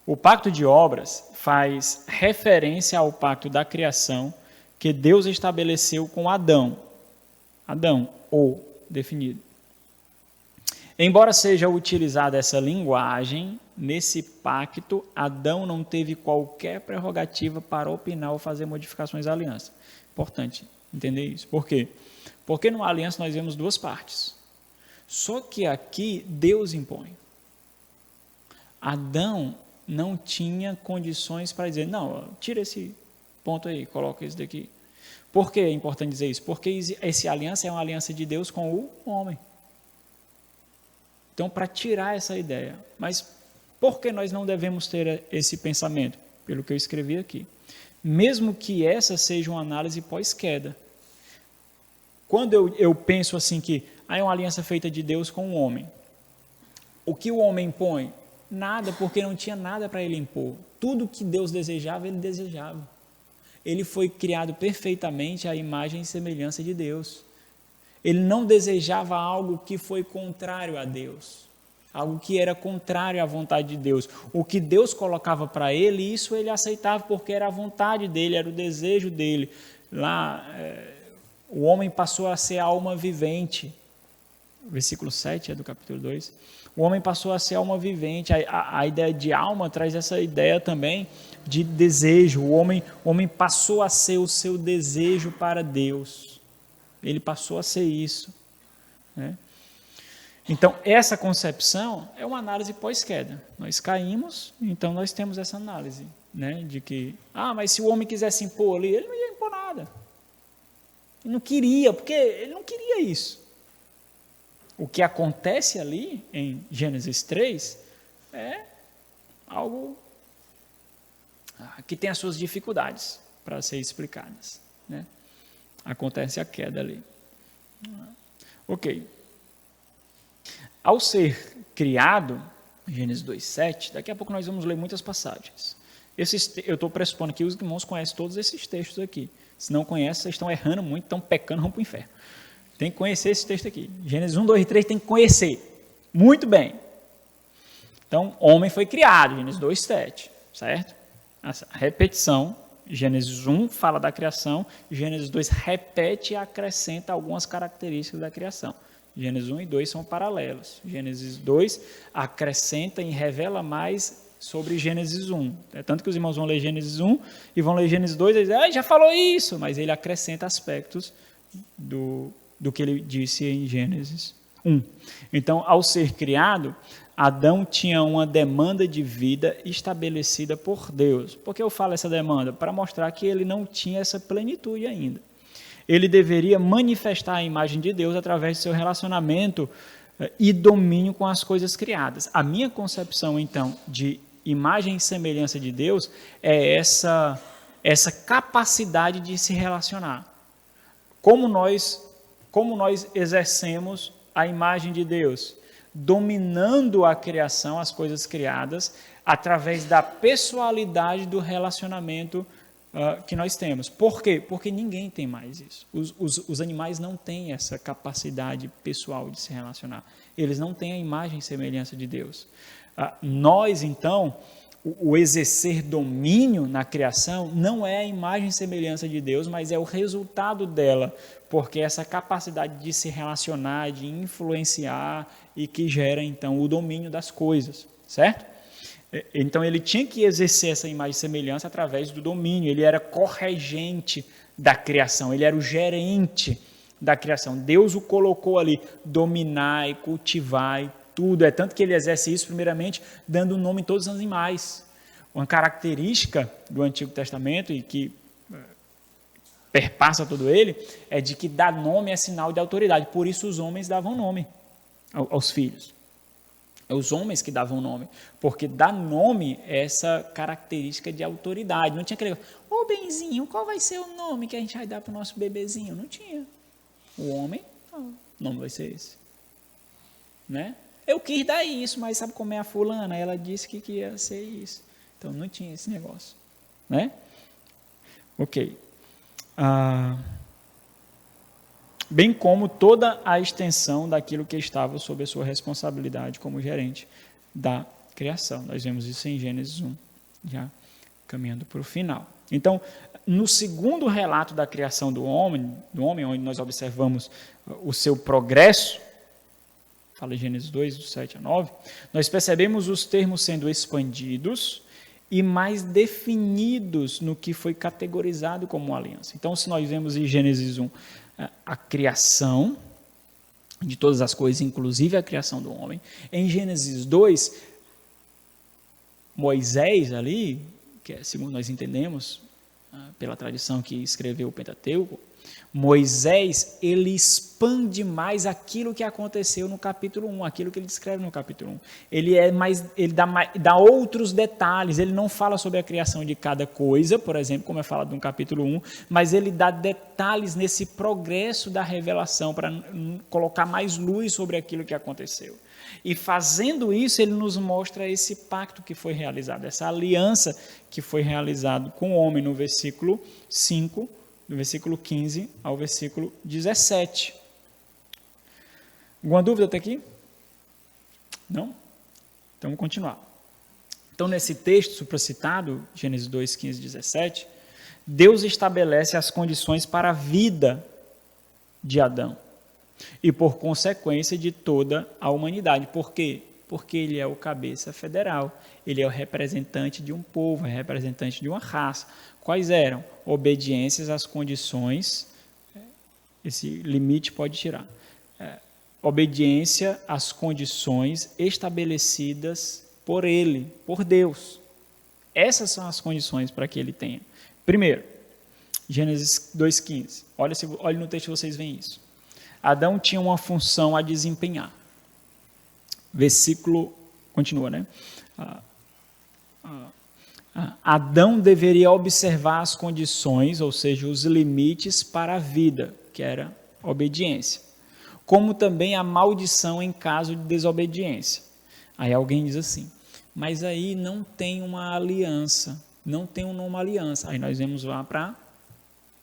A: O pacto de obras faz referência ao pacto da criação que Deus estabeleceu com Adão. Adão, ou definido. Embora seja utilizada essa linguagem, nesse pacto, Adão não teve qualquer prerrogativa para opinar ou fazer modificações à aliança. Importante entender isso. Por quê? Porque numa aliança nós vemos duas partes. Só que aqui Deus impõe. Adão não tinha condições para dizer, não, tira esse ponto aí, coloca esse daqui. Por que é importante dizer isso? Porque essa aliança é uma aliança de Deus com o homem. Então, para tirar essa ideia. Mas por que nós não devemos ter esse pensamento? Pelo que eu escrevi aqui. Mesmo que essa seja uma análise pós-queda. Quando eu penso assim que é uma aliança feita de Deus com o homem. O que o homem impõe? Nada, porque não tinha nada para ele impor. Tudo que Deus desejava, ele desejava. Ele foi criado perfeitamente à imagem e semelhança de Deus. Ele não desejava algo que foi contrário a Deus, algo que era contrário à vontade de Deus. O que Deus colocava para ele, isso ele aceitava porque era a vontade dele, era o desejo dele. Lá, o homem passou a ser alma vivente. Versículo 7 é do capítulo 2. O homem passou a ser alma vivente. A ideia de alma traz essa ideia também de desejo. O homem passou a ser o seu desejo para Deus. Ele passou a ser isso. Né? Então, essa concepção é uma análise pós-queda. Nós caímos, então nós temos essa análise. Né? De que, mas se o homem quisesse impor ali, ele não ia impor nada. Ele não queria, porque ele não queria isso. O que acontece ali em Gênesis 3 é algo que tem as suas dificuldades para ser explicadas. Né? Acontece a queda ali. Ok. Ao ser criado, Gênesis 2:7, daqui a pouco nós vamos ler muitas passagens. Eu estou pressupondo que os irmãos conhecem todos esses textos aqui. Se não conhecem, vocês estão errando muito, estão pecando, vão para o inferno. Tem que conhecer esse texto aqui. Gênesis 1, 2 e 3 tem que conhecer. Muito bem. Então, homem foi criado, Gênesis 2:7, certo? A repetição, Gênesis 1 fala da criação, Gênesis 2 repete e acrescenta algumas características da criação. Gênesis 1 e 2 são paralelos. Gênesis 2 acrescenta e revela mais sobre Gênesis 1. É tanto que os irmãos vão ler Gênesis 1 e vão ler Gênesis 2 e dizem, já falou isso, mas ele acrescenta aspectos do que ele disse em Gênesis 1. Então, ao ser criado, Adão tinha uma demanda de vida estabelecida por Deus. Por que eu falo essa demanda? Para mostrar que ele não tinha essa plenitude ainda. Ele deveria manifestar a imagem de Deus através do seu relacionamento e domínio com as coisas criadas. A minha concepção, então, de imagem e semelhança de Deus é essa capacidade de se relacionar. Como nós exercemos a imagem de Deus? Dominando a criação, as coisas criadas, através da pessoalidade do relacionamento que nós temos. Por quê? Porque ninguém tem mais isso. Os animais não têm essa capacidade pessoal de se relacionar. Eles não têm a imagem e semelhança de Deus. Nós, então, o exercer domínio na criação não é a imagem e semelhança de Deus, mas é o resultado dela, porque essa capacidade de se relacionar, de influenciar e que gera, então, o domínio das coisas, certo? Então, ele tinha que exercer essa imagem e semelhança através do domínio, ele era corregente da criação, ele era o gerente da criação. Deus o colocou ali, dominar e cultivar e tudo. É tanto que ele exerce isso, primeiramente, dando nome a todos os animais. Uma característica do Antigo Testamento, e que perpassa todo ele, é de que dar nome é sinal de autoridade. Por isso os homens davam nome aos filhos. É os homens que davam nome, porque dar nome é essa característica de autoridade. Não tinha aquele, Benzinho, qual vai ser o nome que a gente vai dar para o nosso bebezinho? Não tinha. O homem, o nome vai ser esse. Né? Eu quis dar isso, mas sabe como é a fulana? Ela disse que ia ser isso. Então não tinha esse negócio. Né? Ok. bem como toda a extensão daquilo que estava sob a sua responsabilidade como gerente da criação. Nós vemos isso em Gênesis 1, já caminhando para o final. Então, no segundo relato da criação do homem, onde nós observamos o seu progresso, fala em Gênesis 2, do 7 a 9, nós percebemos os termos sendo expandidos e mais definidos no que foi categorizado como uma aliança. Então, se nós vemos em Gênesis 1 a criação de todas as coisas, inclusive a criação do homem, em Gênesis 2, Moisés ali, que é, segundo nós entendemos, pela tradição que escreveu o Pentateuco, Moisés, ele expande mais aquilo que aconteceu no capítulo 1, aquilo que ele descreve no capítulo 1. Ele dá outros detalhes, ele não fala sobre a criação de cada coisa, por exemplo, como é falado no capítulo 1, mas ele dá detalhes nesse progresso da revelação, para colocar mais luz sobre aquilo que aconteceu. E fazendo isso, ele nos mostra esse pacto que foi realizado, essa aliança que foi realizada com o homem no versículo 5, do versículo 15 ao versículo 17. Alguma dúvida até aqui? Não? Então vamos continuar. Então, nesse texto supracitado, Gênesis 2, 15 e 17, Deus estabelece as condições para a vida de Adão e, por consequência, de toda a humanidade. Por quê? Porque ele é o cabeça federal, ele é o representante de um povo, é o representante de uma raça. Quais eram? Obediências às condições, esse limite pode tirar. Obediência às condições estabelecidas por ele, por Deus. Essas são as condições para que ele tenha. Primeiro, Gênesis 2,15. Olha no texto, vocês veem isso. Adão tinha uma função a desempenhar. Versículo, continua, né? Adão deveria observar as condições, ou seja, os limites para a vida, que era obediência, como também a maldição em caso de desobediência. Aí alguém diz assim, mas aí não tem uma aliança, não tem uma aliança. Aí nós vamos lá para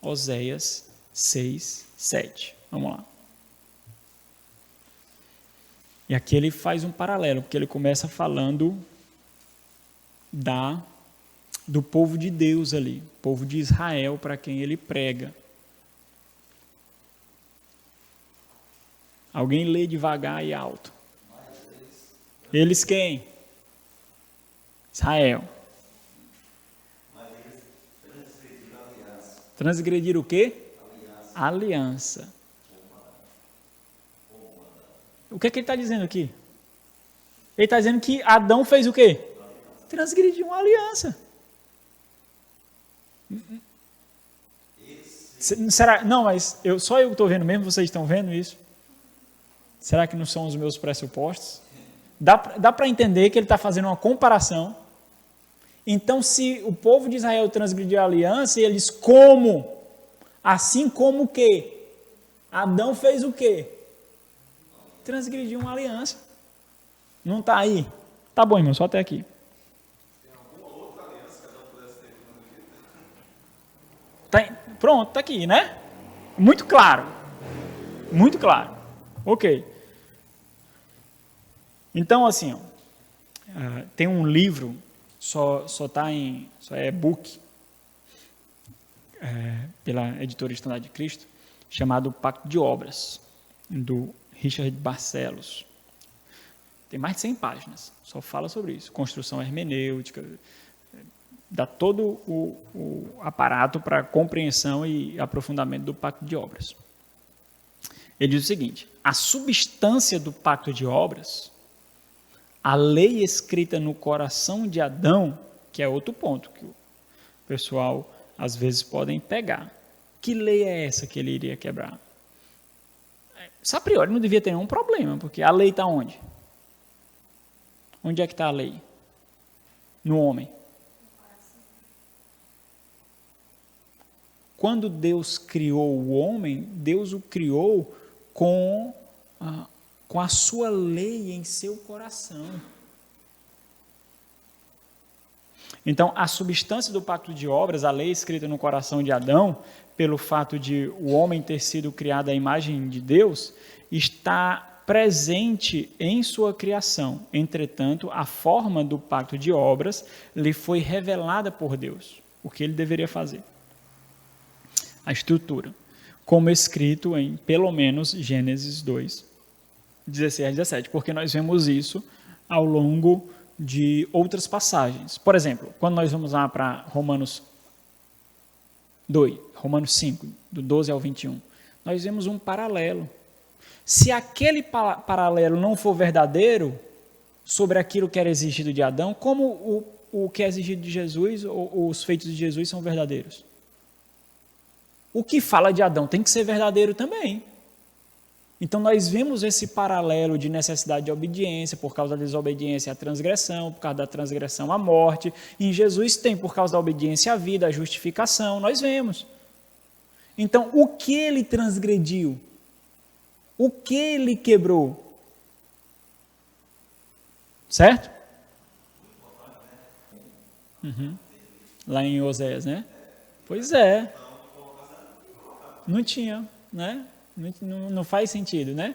A: Oséias 6, 7. Vamos lá. E aqui ele faz um paralelo, porque ele começa falando do povo de Deus ali, povo de Israel, para quem ele prega. Alguém lê devagar e alto. Eles quem? Israel. Transgrediram o quê? Aliança. O que é que ele está dizendo aqui? Ele está dizendo que Adão fez o quê? Transgrediu uma aliança. Será? Não, mas só eu estou vendo mesmo, vocês estão vendo isso? Será que não são os meus pressupostos? Dá para entender que ele está fazendo uma comparação. Então, se o povo de Israel transgrediu a aliança, eles como? Assim como o quê? Adão fez o quê? Transgrediu uma aliança. Não está aí? Tá bom, irmão, só até aqui.
C: Tem alguma outra aliança que Adão pudesse ter transgredido?
A: Pronto, está aqui, né? Muito claro. Muito claro. Ok. Então, assim, tem um livro, só é e-book, pela editora Estandarte de Cristo, chamado Pacto de Obras, do Richard Barcelos. Tem mais de 100 páginas, só fala sobre isso. Construção hermenêutica, dá todo o aparato para compreensão e aprofundamento do Pacto de Obras. Ele diz o seguinte, a substância do Pacto de Obras, a lei escrita no coração de Adão, que é outro ponto que o pessoal às vezes podem pegar. Que lei é essa que ele iria quebrar? Isso a priori não devia ter nenhum problema, porque a lei está onde? Onde é que está a lei? No homem. Quando Deus criou o homem, Deus o criou com a sua lei em seu coração. Então, a substância do pacto de obras, a lei escrita no coração de Adão, pelo fato de o homem ter sido criado à imagem de Deus, está presente em sua criação. Entretanto, a forma do pacto de obras lhe foi revelada por Deus, o que ele deveria fazer. A estrutura, como escrito em, pelo menos, Gênesis 2, 16 a 17, porque nós vemos isso ao longo de outras passagens. Por exemplo, quando nós vamos lá para Romanos 5, do 12 ao 21, nós vemos um paralelo. Se aquele paralelo não for verdadeiro sobre aquilo que era exigido de Adão, como o que é exigido de Jesus, ou os feitos de Jesus são verdadeiros? O que fala de Adão tem que ser verdadeiro também. Então, nós vemos esse paralelo de necessidade de obediência, por causa da desobediência, a transgressão, por causa da transgressão, a morte. Em Jesus tem, por causa da obediência, a vida, a justificação, nós vemos. Então, o que ele transgrediu? O que ele quebrou? Certo? Lá em Oséias, né? Pois é. Não tinha, né? Não faz sentido, né?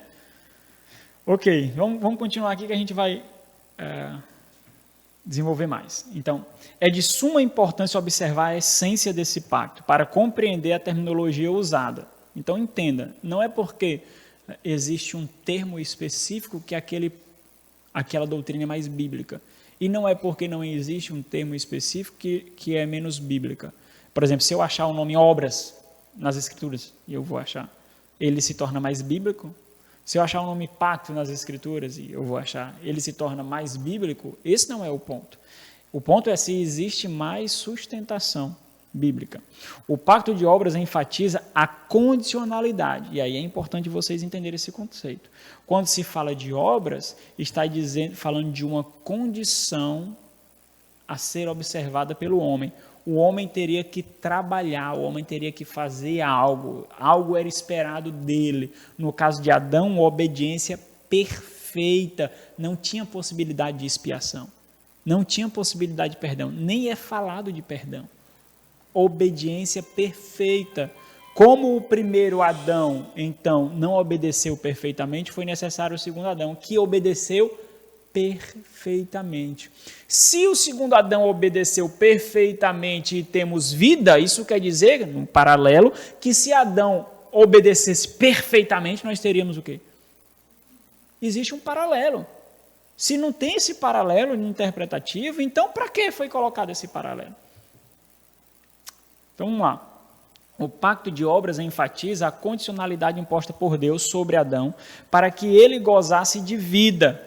A: Ok, vamos continuar aqui que a gente vai desenvolver mais. Então, é de suma importância observar a essência desse pacto para compreender a terminologia usada. Então, entenda, não é porque existe um termo específico que aquela doutrina é mais bíblica. E não é porque não existe um termo específico que é menos bíblica. Por exemplo, se eu achar o nome obras nas Escrituras, e eu vou achar, ele se torna mais bíblico. Se eu achar o nome pacto nas Escrituras, e eu vou achar, ele se torna mais bíblico. Esse não é o ponto. O ponto é se existe mais sustentação bíblica. O pacto de obras enfatiza a condicionalidade, e aí é importante vocês entenderem esse conceito. Quando se fala de obras, está falando de uma condição a ser observada pelo homem. O homem teria que trabalhar, o homem teria que fazer algo era esperado dele. No caso de Adão, obediência perfeita, não tinha possibilidade de expiação, não tinha possibilidade de perdão, nem é falado de perdão. Obediência perfeita. Como o primeiro Adão, então, não obedeceu perfeitamente, foi necessário o segundo Adão, que obedeceu perfeitamente. Se o segundo Adão obedeceu perfeitamente e temos vida, isso quer dizer, num paralelo, que se Adão obedecesse perfeitamente, nós teríamos o quê? Existe um paralelo. Se não tem esse paralelo interpretativo, então para que foi colocado esse paralelo? Então vamos lá. O pacto de obras enfatiza a condicionalidade imposta por Deus sobre Adão para que ele gozasse de vida.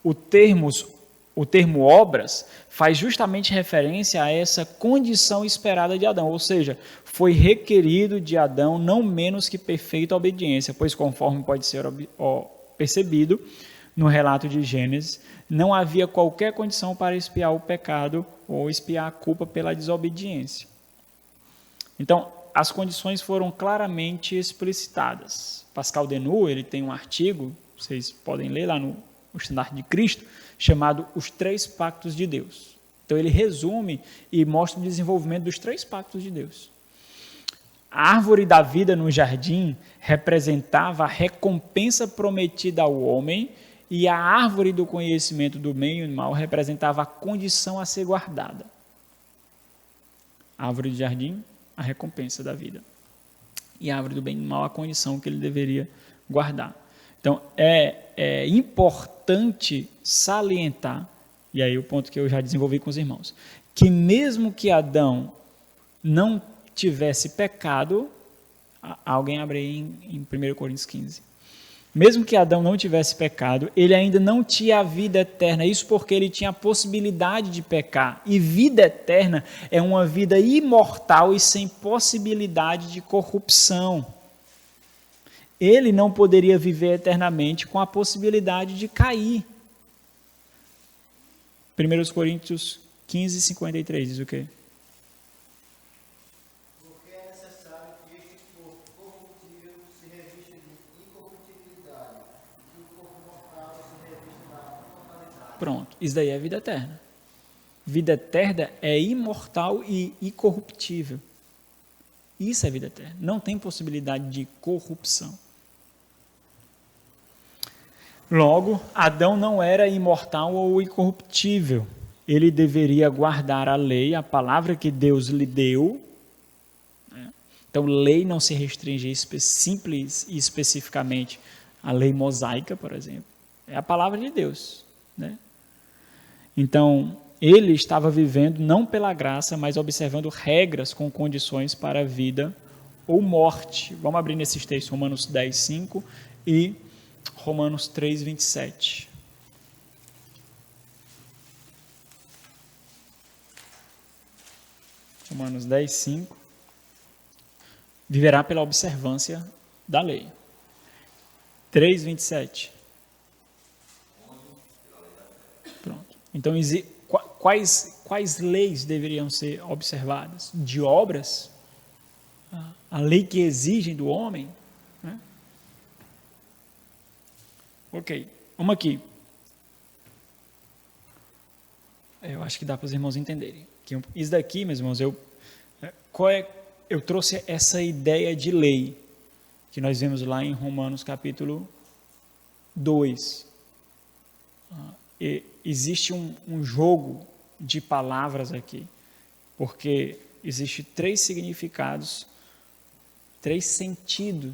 A: O termo obras faz justamente referência a essa condição esperada de Adão, ou seja, foi requerido de Adão não menos que perfeita obediência, pois conforme pode ser percebido no relato de Gênesis, não havia qualquer condição para expiar o pecado ou expiar a culpa pela desobediência. Então, as condições foram claramente explicitadas. Pascal Denouille, ele tem um artigo, vocês podem ler lá no Estandarte de Cristo, chamado Os Três Pactos de Deus. Então, ele resume e mostra o desenvolvimento dos três pactos de Deus. A árvore da vida no jardim representava a recompensa prometida ao homem e a árvore do conhecimento do bem e do mal representava a condição a ser guardada. A árvore do jardim, a recompensa da vida. E a árvore do bem e do mal, a condição que ele deveria guardar. Então, é importante salientar, e aí o ponto que eu já desenvolvi com os irmãos, que mesmo que Adão não tivesse pecado, alguém abre aí em 1 Coríntios 15, mesmo que Adão não tivesse pecado, ele ainda não tinha a vida eterna, isso porque ele tinha a possibilidade de pecar, e vida eterna é uma vida imortal e sem possibilidade de corrupção. Ele não poderia viver eternamente com a possibilidade de cair. 1 Coríntios 15, 53, diz o quê?
D: Porque é necessário que este corpo corruptível se revista de incorruptibilidade, e que o corpo mortal se revista da imortalidade.
A: Pronto, isso daí é a vida eterna. Vida eterna é imortal e incorruptível. Isso é vida eterna. Não tem possibilidade de corrupção. Logo, Adão não era imortal ou incorruptível. Ele deveria guardar a lei, a palavra que Deus lhe deu. Então, lei não se restringe simples e especificamente à lei mosaica, por exemplo. É a palavra de Deus, né? Então, ele estava vivendo não pela graça, mas observando regras com condições para a vida ou morte. Vamos abrir nesses textos, Romanos 10, 5 e Romanos 3, 27. Romanos 10, 5. Viverá pela observância da lei. 3, 27. Pronto. Então, quais leis deveriam ser observadas? De obras? A lei que exigem do homem? Né? Ok, vamos aqui. Eu acho que dá para os irmãos entenderem. Isso daqui, meus irmãos, eu trouxe essa ideia de lei, que nós vemos lá em Romanos capítulo 2. Existe um jogo de palavras aqui, porque existe 3 significados, 3 sentidos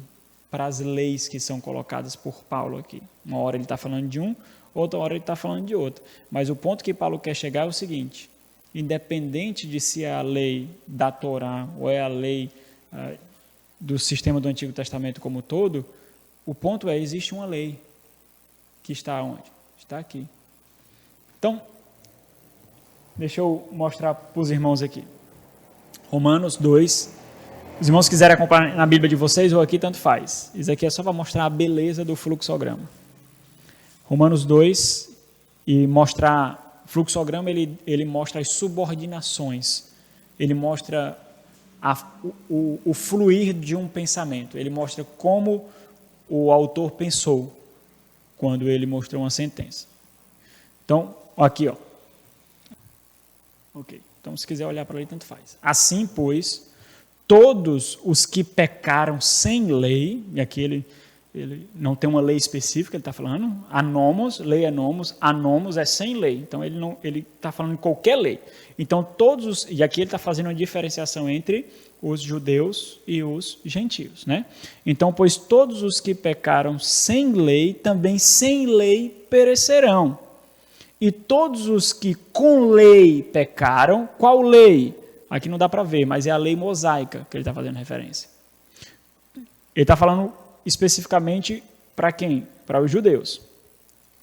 A: para as leis que são colocadas por Paulo aqui. Uma hora ele está falando de um, outra hora ele está falando de outro. Mas o ponto que Paulo quer chegar é o seguinte: independente de se é a lei da Torá ou é a lei do sistema do Antigo Testamento como um todo, o ponto é, existe uma lei que está onde? Está aqui. Então, deixa eu mostrar para os irmãos aqui. Romanos 2. Os irmãos quiserem acompanhar na Bíblia de vocês ou aqui, tanto faz. Isso aqui é só para mostrar a beleza do fluxograma. Romanos 2, e mostrar... Fluxograma, ele mostra as subordinações. Ele mostra o fluir de um pensamento. Ele mostra como o autor pensou quando ele mostrou uma sentença. Então, aqui, ó. Ok. Então, se quiser olhar para ali, tanto faz. Assim, pois, todos os que pecaram sem lei, e aqui ele não tem uma lei específica, ele está falando, anomos, lei é nomos, anomos é sem lei. Então, ele está falando de qualquer lei. Então, e aqui ele está fazendo uma diferenciação entre os judeus e os gentios, né? Então, pois todos os que pecaram sem lei, também sem lei perecerão. E todos os que com lei pecaram, qual lei? Aqui não dá para ver, mas é a lei mosaica que ele está fazendo referência. Ele está falando especificamente para quem? Para os judeus.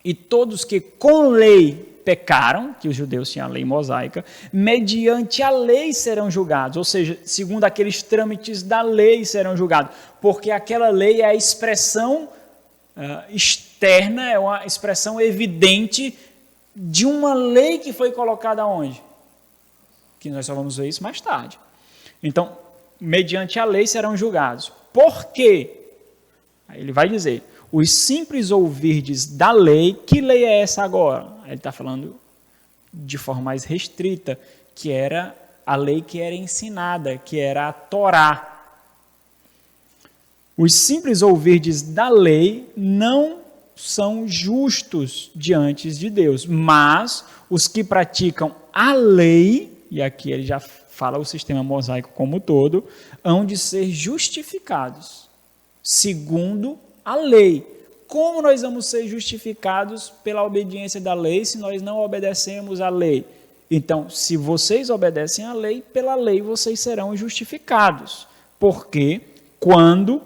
A: E todos que com lei pecaram, que os judeus tinham a lei mosaica, mediante a lei serão julgados, ou seja, segundo aqueles trâmites da lei serão julgados, porque aquela lei é a expressão externa, é uma expressão evidente de uma lei que foi colocada onde? Que nós só vamos ver isso mais tarde. Então, mediante a lei serão julgados. Por quê? Aí ele vai dizer, os simples ouvirdes da lei, que lei é essa agora? Ele está falando de forma mais restrita, que era a lei que era ensinada, que era a Torá. Os simples ouvirdes da lei não são justos diante de Deus, mas os que praticam a lei, e aqui ele já fala o sistema mosaico como um todo, hão de ser justificados, segundo a lei. Como nós vamos ser justificados pela obediência da lei se nós não obedecemos à lei? Então, se vocês obedecem à lei, pela lei vocês serão justificados. Porque, quando,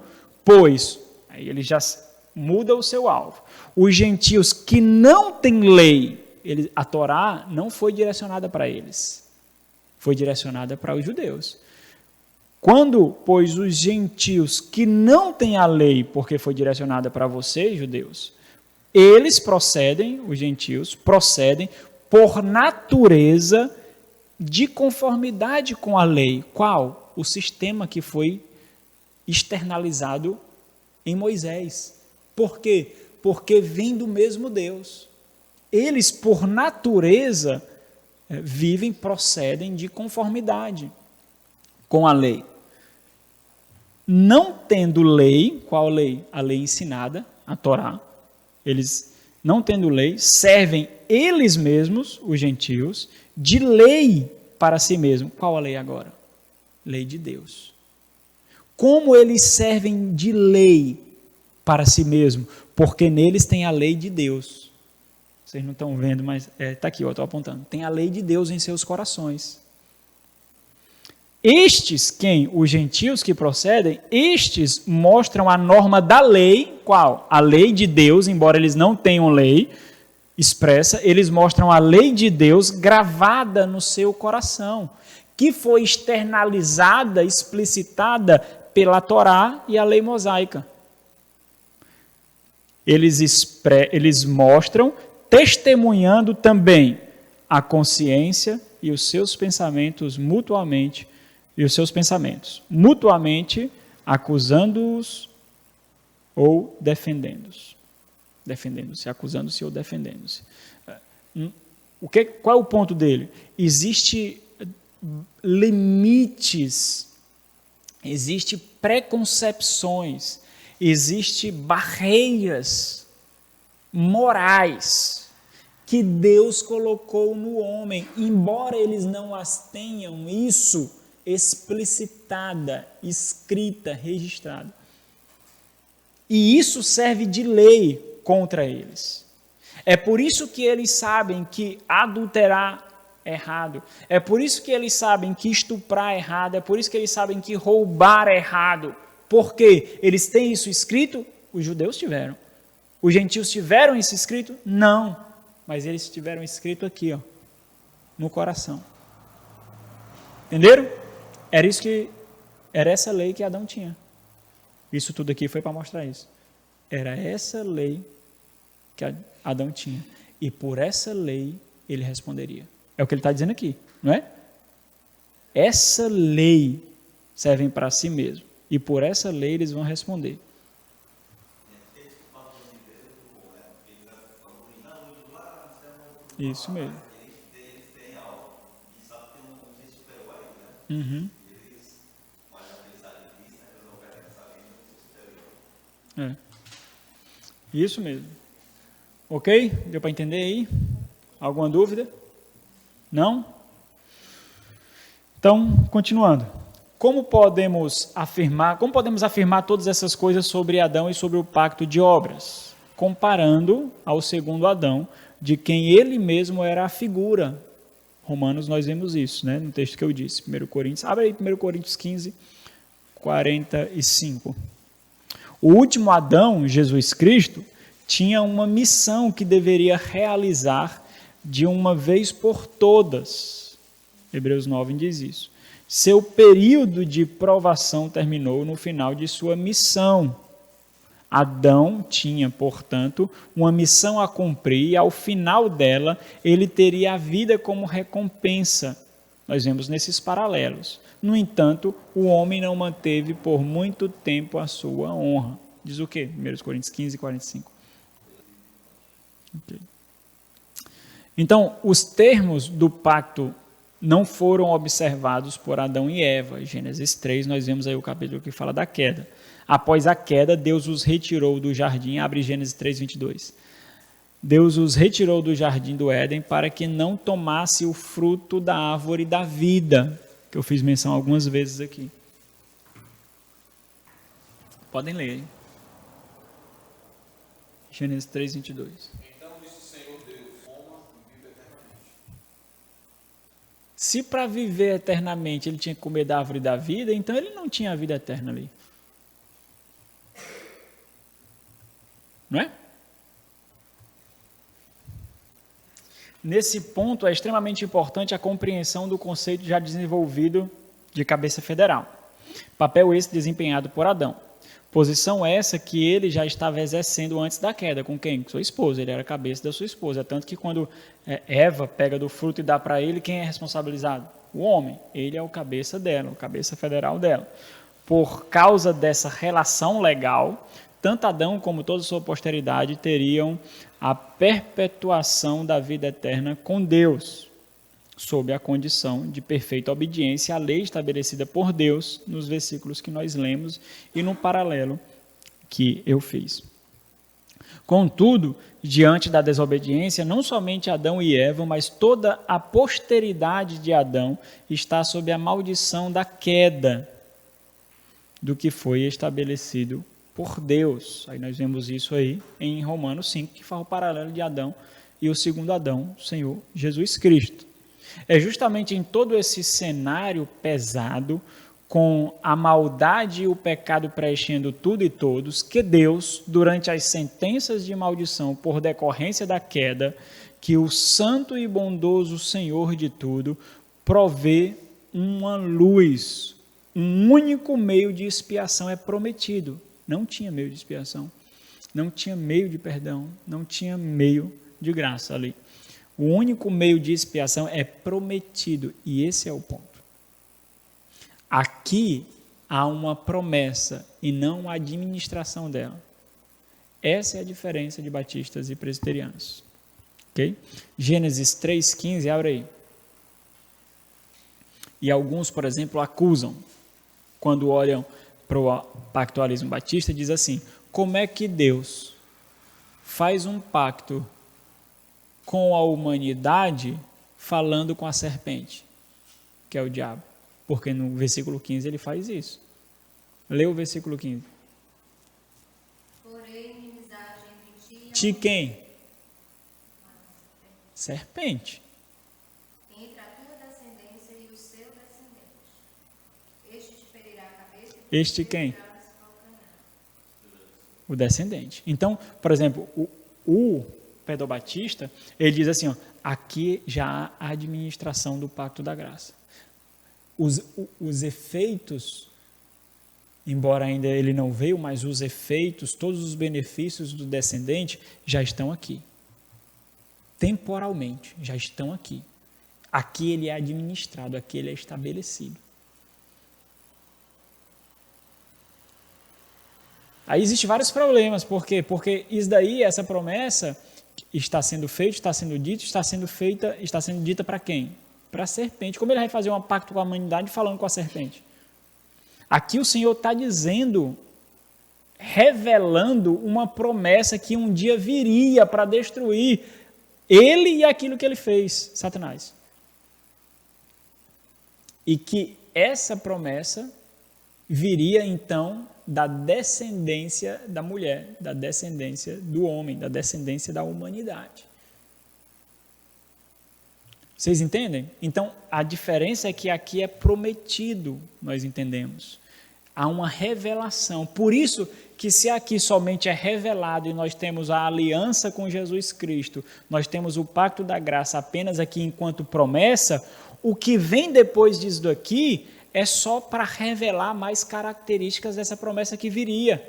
A: pois, aí ele já muda o seu alvo. Os gentios que não têm lei, a Torá não foi direcionada para eles, foi direcionada para os judeus. Quando, pois, os gentios que não têm a lei, porque foi direcionada para vocês, judeus, eles procedem, os gentios, procedem por natureza de conformidade com a lei. Qual? O sistema que foi externalizado em Moisés. Por quê? Porque vem do mesmo Deus. Eles, por natureza, procedem de conformidade com a lei. Não tendo lei, qual lei? A lei ensinada, a Torá. Eles, não tendo lei, servem eles mesmos, os gentios, de lei para si mesmos. Qual a lei agora? Lei de Deus. Como eles servem de lei para si mesmos? Porque neles tem a lei de Deus. Vocês não estão vendo, mas está aqui, eu estou apontando. Tem a lei de Deus em seus corações. Estes, quem? Os gentios que procedem, estes mostram a norma da lei. Qual? A lei de Deus, embora eles não tenham lei expressa, eles mostram a lei de Deus gravada no seu coração, que foi externalizada, explicitada pela Torá e a lei mosaica. Eles mostram, testemunhando também a consciência e os seus pensamentos mutuamente, acusando-os ou defendendo-os. Defendendo-se, acusando-se ou defendendo-se. Qual é o ponto dele? Existem limites, existem preconcepções, existem barreiras morais que Deus colocou no homem, embora eles não as tenham isso explicitada, escrita, registrada. E isso serve de lei contra eles. É por isso que eles sabem que adulterar é errado. É por isso que eles sabem que estuprar é errado. É por isso que eles sabem que roubar é errado. Por quê? Eles têm isso escrito? Os judeus tiveram. Os gentios tiveram isso escrito? Não. Mas eles tiveram escrito aqui, ó, no coração. Entenderam? Era essa lei que Adão tinha. Isso tudo aqui foi para mostrar isso. Era essa lei que Adão tinha. E por essa lei ele responderia. É o que ele está dizendo aqui, não é? Essa lei serve para si mesmo. E por essa lei eles vão responder. Isso mesmo. Uhum. Isso mesmo. Ok? Deu para entender aí? Alguma dúvida? Não? Então, continuando. Como podemos afirmar todas essas coisas sobre Adão e sobre o pacto de obras? Comparando ao segundo Adão, de quem ele mesmo era a figura. Romanos, nós vemos isso, né? No texto que eu disse. 1 Coríntios, abre aí 1 Coríntios 15, 45. O último Adão, Jesus Cristo, tinha uma missão que deveria realizar de uma vez por todas. Hebreus 9 diz isso. Seu período de provação terminou no final de sua missão. Adão tinha, portanto, uma missão a cumprir e, ao final dela, ele teria a vida como recompensa. Nós vemos nesses paralelos. No entanto, o homem não manteve por muito tempo a sua honra. Diz o quê? 1 Coríntios 15, 45. Okay. Então, os termos do pacto não foram observados por Adão e Eva. Gênesis 3, nós vemos aí o capítulo que fala da queda. Após a queda, Deus os retirou do jardim. Abre Gênesis 3, 22. Deus os retirou do jardim do Éden para que não tomasse o fruto da árvore da vida, que eu fiz menção algumas vezes aqui. Podem ler aí. Gênesis 3, 22.
C: Então disse o Senhor Deus, coma e viva eternamente.
A: Se para viver eternamente ele tinha que comer da árvore da vida, então ele não tinha a vida eterna ali. Não é? Nesse ponto é extremamente importante a compreensão do conceito já desenvolvido de cabeça federal. Papel esse desempenhado por Adão. Posição essa que ele já estava exercendo antes da queda. Com quem? Com sua esposa. Ele era a cabeça da sua esposa. Tanto que quando Eva pega do fruto e dá para ele, quem é responsabilizado? O homem. Ele é o cabeça dela, o cabeça federal dela. Por causa dessa relação legal, tanto Adão como toda a sua posteridade teriam a perpetuação da vida eterna com Deus. sob a condição de perfeita obediência à lei estabelecida por Deus nos versículos que nós lemos e no paralelo que eu fiz. Contudo, diante da desobediência, não somente Adão e Eva, mas toda a posteridade de Adão está sob a maldição da queda do que foi estabelecido por Deus. Aí nós vemos isso aí em Romanos 5, que faz o paralelo de Adão e o segundo Adão, o Senhor Jesus Cristo. É justamente em todo esse cenário pesado, com a maldade e o pecado preenchendo tudo e todos, que Deus, durante as sentenças de maldição por decorrência da queda, que o santo e bondoso Senhor de tudo provê uma luz, um único meio de expiação é prometido. Não tinha meio de expiação, não tinha meio de perdão, não tinha meio de graça ali. O único meio de expiação é prometido, e esse é o ponto. Aqui há uma promessa e não a administração dela. Essa é a diferença de batistas e presbiterianos. Okay? Gênesis 3,15, abre aí. E alguns, por exemplo, acusam, quando olham para o pactualismo batista, diz assim: como é que Deus faz um pacto com a humanidade falando com a serpente, que é o diabo? Porque no versículo 15 ele faz isso. Lê o versículo 15.
E: Porém, inimizade entre ti e
A: De quem? Serpente.
E: entre a tua descendência e o seu descendente. Este te ferirá a cabeça e tu
A: Este
E: te
A: quem?
E: ferirás o calcanhar.
A: O descendente. Então, por exemplo, o pedobatista, ele diz assim, ó, aqui já há a administração do pacto da graça. Os efeitos, embora ainda ele não veio, mas os efeitos, todos os benefícios do descendente já estão aqui. Temporalmente, já estão aqui. Aqui ele é administrado, aqui ele é estabelecido. Aí existem vários problemas, por quê? Porque isso daí, essa promessa está sendo feita, está sendo dita, está sendo dita para quem? Para a serpente. Como ele vai fazer um pacto com a humanidade falando com a serpente? Aqui o Senhor está dizendo, revelando uma promessa que um dia viria para destruir ele e aquilo que ele fez, Satanás. E que essa promessa viria então da descendência da mulher, da descendência do homem, da descendência da humanidade. Vocês entendem? Então, a diferença é que aqui é prometido, nós entendemos. Há uma revelação. Por isso que se aqui somente é revelado e nós temos a aliança com Jesus Cristo, nós temos o pacto da graça apenas aqui enquanto promessa, o que vem depois disso daqui é só para revelar mais características dessa promessa que viria.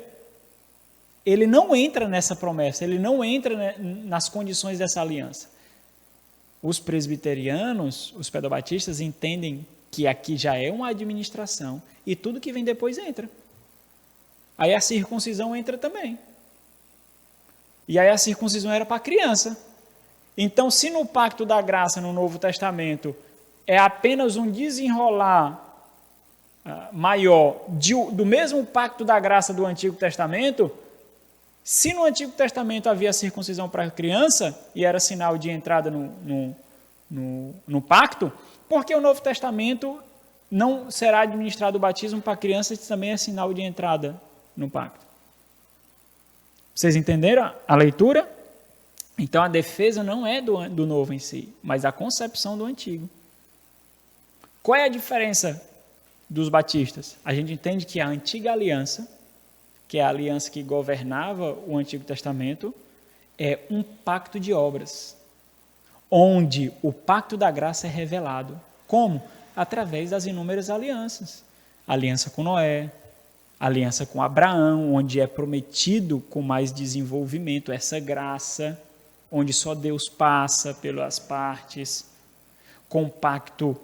A: Ele não entra nessa promessa, ele não entra nas condições dessa aliança. Os presbiterianos, os pedobatistas, entendem que aqui já é uma administração e tudo que vem depois entra. Aí a circuncisão entra também. E aí a circuncisão era para criança. Então, se no pacto da graça no Novo Testamento é apenas um desenrolar maior do mesmo pacto da graça do Antigo Testamento, se no Antigo Testamento havia circuncisão para criança e era sinal de entrada no pacto, por que o Novo Testamento não será administrado o batismo para crianças e também é sinal de entrada no pacto? Vocês entenderam a leitura? Então a defesa não é do novo em si, mas a concepção do antigo. Qual é a diferença dos batistas? A gente entende que a antiga aliança, que é a aliança que governava o Antigo Testamento, é um pacto de obras, onde o pacto da graça é revelado. Como? Através das inúmeras alianças. Aliança com Noé, aliança com Abraão, onde é prometido com mais desenvolvimento essa graça, onde só Deus passa pelas partes, com o pacto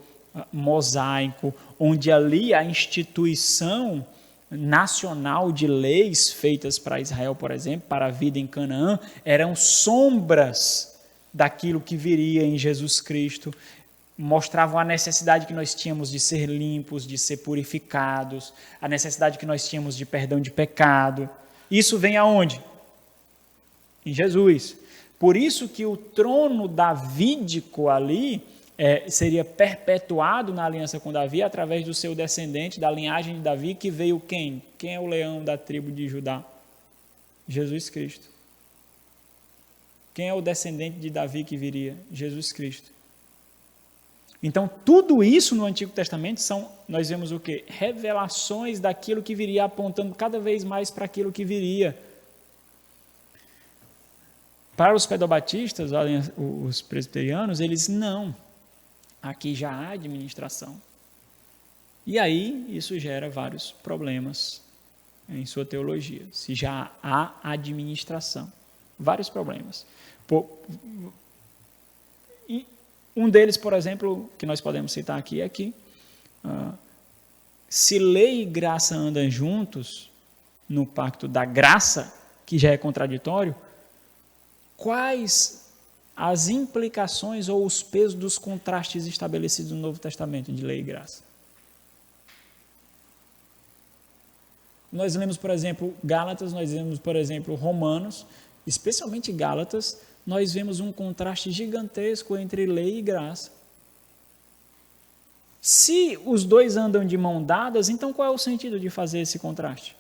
A: mosaico, onde ali a instituição nacional de leis feitas para Israel, por exemplo, para a vida em Canaã, eram sombras daquilo que viria em Jesus Cristo. mostravam a necessidade que nós tínhamos de ser limpos, de ser purificados, a necessidade que nós tínhamos de perdão de pecado. Isso vem aonde? Em Jesus. Por isso que o trono davídico ali seria perpetuado na aliança com Davi através do seu descendente, da linhagem de Davi, que veio quem? Quem é o leão da tribo de Judá? Jesus Cristo. Quem é o descendente de Davi que viria? Jesus Cristo. Então, tudo isso no Antigo Testamento nós vemos o quê? Revelações daquilo que viria, apontando cada vez mais para aquilo que viria. Para os pedobatistas, os presbiterianos, eles não. Aqui já há administração. E aí, isso gera vários problemas em sua teologia. Se já há administração. Vários problemas. E um deles, por exemplo, que nós podemos citar aqui é que se lei e graça andam juntos no pacto da graça, que já é contraditório, quais as implicações ou os pesos dos contrastes estabelecidos no Novo Testamento de lei e graça? Nós lemos, por exemplo, Gálatas, nós lemos, por exemplo, Romanos, especialmente Gálatas, nós vemos um contraste gigantesco entre lei e graça. Se os dois andam de mão dadas, então qual é o sentido de fazer esse contraste?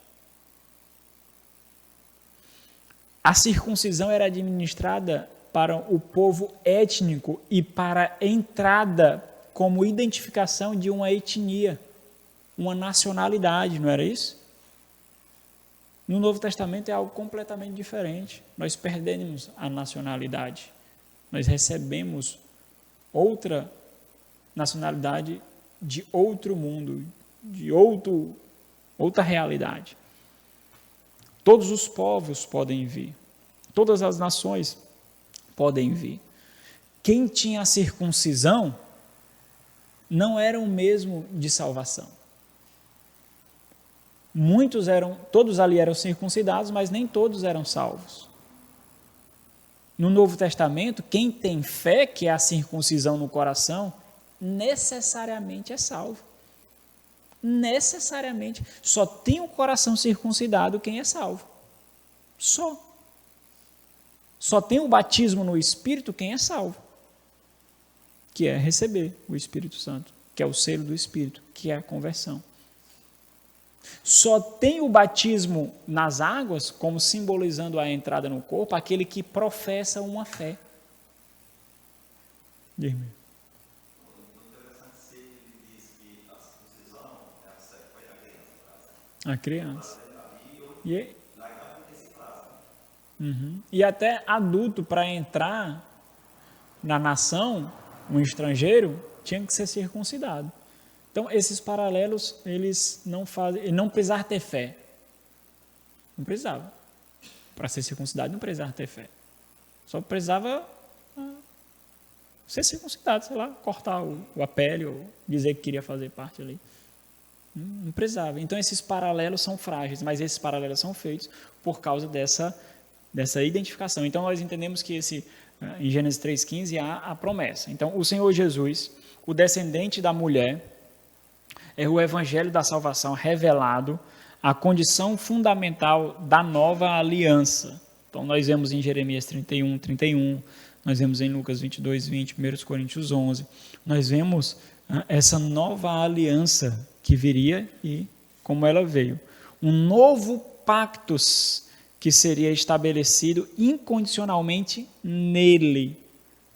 A: A circuncisão era administrada para o povo étnico e para entrada como identificação de uma etnia, uma nacionalidade, não era isso? No Novo Testamento é algo completamente diferente. Nós perdemos a nacionalidade. Nós recebemos outra nacionalidade de outro mundo, de outra realidade. Todos os povos podem vir. Todas as nações podem vir. Quem tinha a circuncisão não era o mesmo de salvação. Todos ali eram circuncidados, mas nem todos eram salvos. No Novo Testamento, quem tem fé, que é a circuncisão no coração, necessariamente é salvo. Necessariamente. Só tem o coração circuncidado quem é salvo. Só. Só tem o batismo no Espírito quem é salvo. Que é receber o Espírito Santo, que é o selo do Espírito, que é a conversão. Só tem o batismo nas águas, como simbolizando a entrada no corpo, aquele que professa uma fé. Diz-me.
B: Interessante se ele diz que a circuncisão foi a criança.
A: E até adulto, para entrar na nação, um estrangeiro, tinha que ser circuncidado. Então, esses paralelos, eles não precisavam ter fé. Não precisava. Para ser circuncidado, não precisava ter fé. Só precisava ser circuncidado, sei lá, cortar a pele ou dizer que queria fazer parte ali. Não precisava. Então, esses paralelos são frágeis, mas esses paralelos são feitos por causa dessa identificação. Então, nós entendemos que em Gênesis 3,15 há a promessa. Então, o Senhor Jesus, o descendente da mulher, é o evangelho da salvação revelado, a condição fundamental da nova aliança. Então, nós vemos em Jeremias 31, nós vemos em Lucas 22:20, 1 Coríntios 11, nós vemos essa nova aliança que viria e como ela veio. Um novo pactus que seria estabelecido incondicionalmente nele.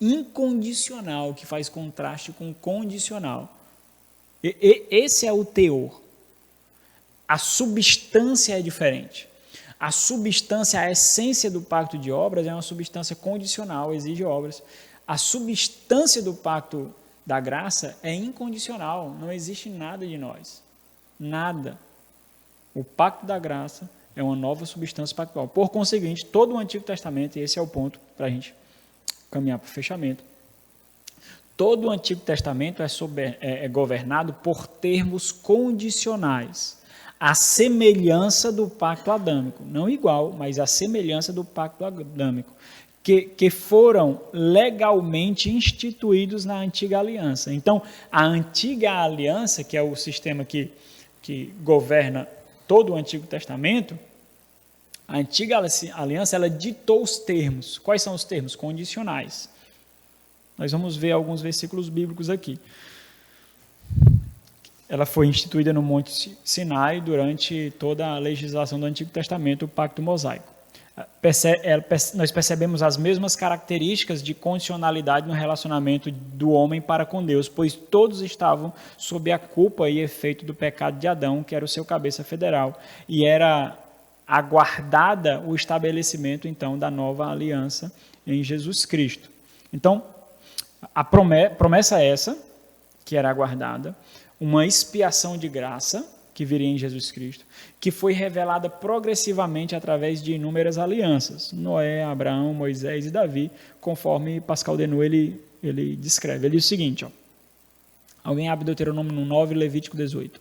A: Incondicional, que faz contraste com condicional. Esse é o teor. A substância é diferente. A substância, a essência do pacto de obras é uma substância condicional, exige obras. A substância do pacto da graça é incondicional, não existe nada de nós. Nada. O pacto da graça é uma nova substância pactual. Por conseguinte, todo o Antigo Testamento, e esse é o ponto para a gente caminhar para o fechamento, todo o Antigo Testamento é governado por termos condicionais, a semelhança do pacto adâmico, não igual, mas a semelhança do pacto adâmico. que foram legalmente instituídos na Antiga Aliança. Então, a Antiga Aliança, que é o sistema que governa todo o Antigo Testamento, a Antiga Aliança, ela ditou os termos. Quais são os termos? Condicionais. Nós vamos ver alguns versículos bíblicos aqui. Ela foi instituída no Monte Sinai durante toda a legislação do Antigo Testamento, o Pacto Mosaico. Nós percebemos as mesmas características de condicionalidade no relacionamento do homem para com Deus, pois todos estavam sob a culpa e efeito do pecado de Adão, que era o seu cabeça federal, e era aguardada o estabelecimento, então, da nova aliança em Jesus Cristo. Então, a promessa é essa, que era aguardada, uma expiação de graça, que viria em Jesus Cristo, que foi revelada progressivamente através de inúmeras alianças, Noé, Abraão, Moisés e Davi, conforme Pascal Denot ele descreve. Ele diz o seguinte, ó, alguém abre Deuteronômio 9, Levítico 18.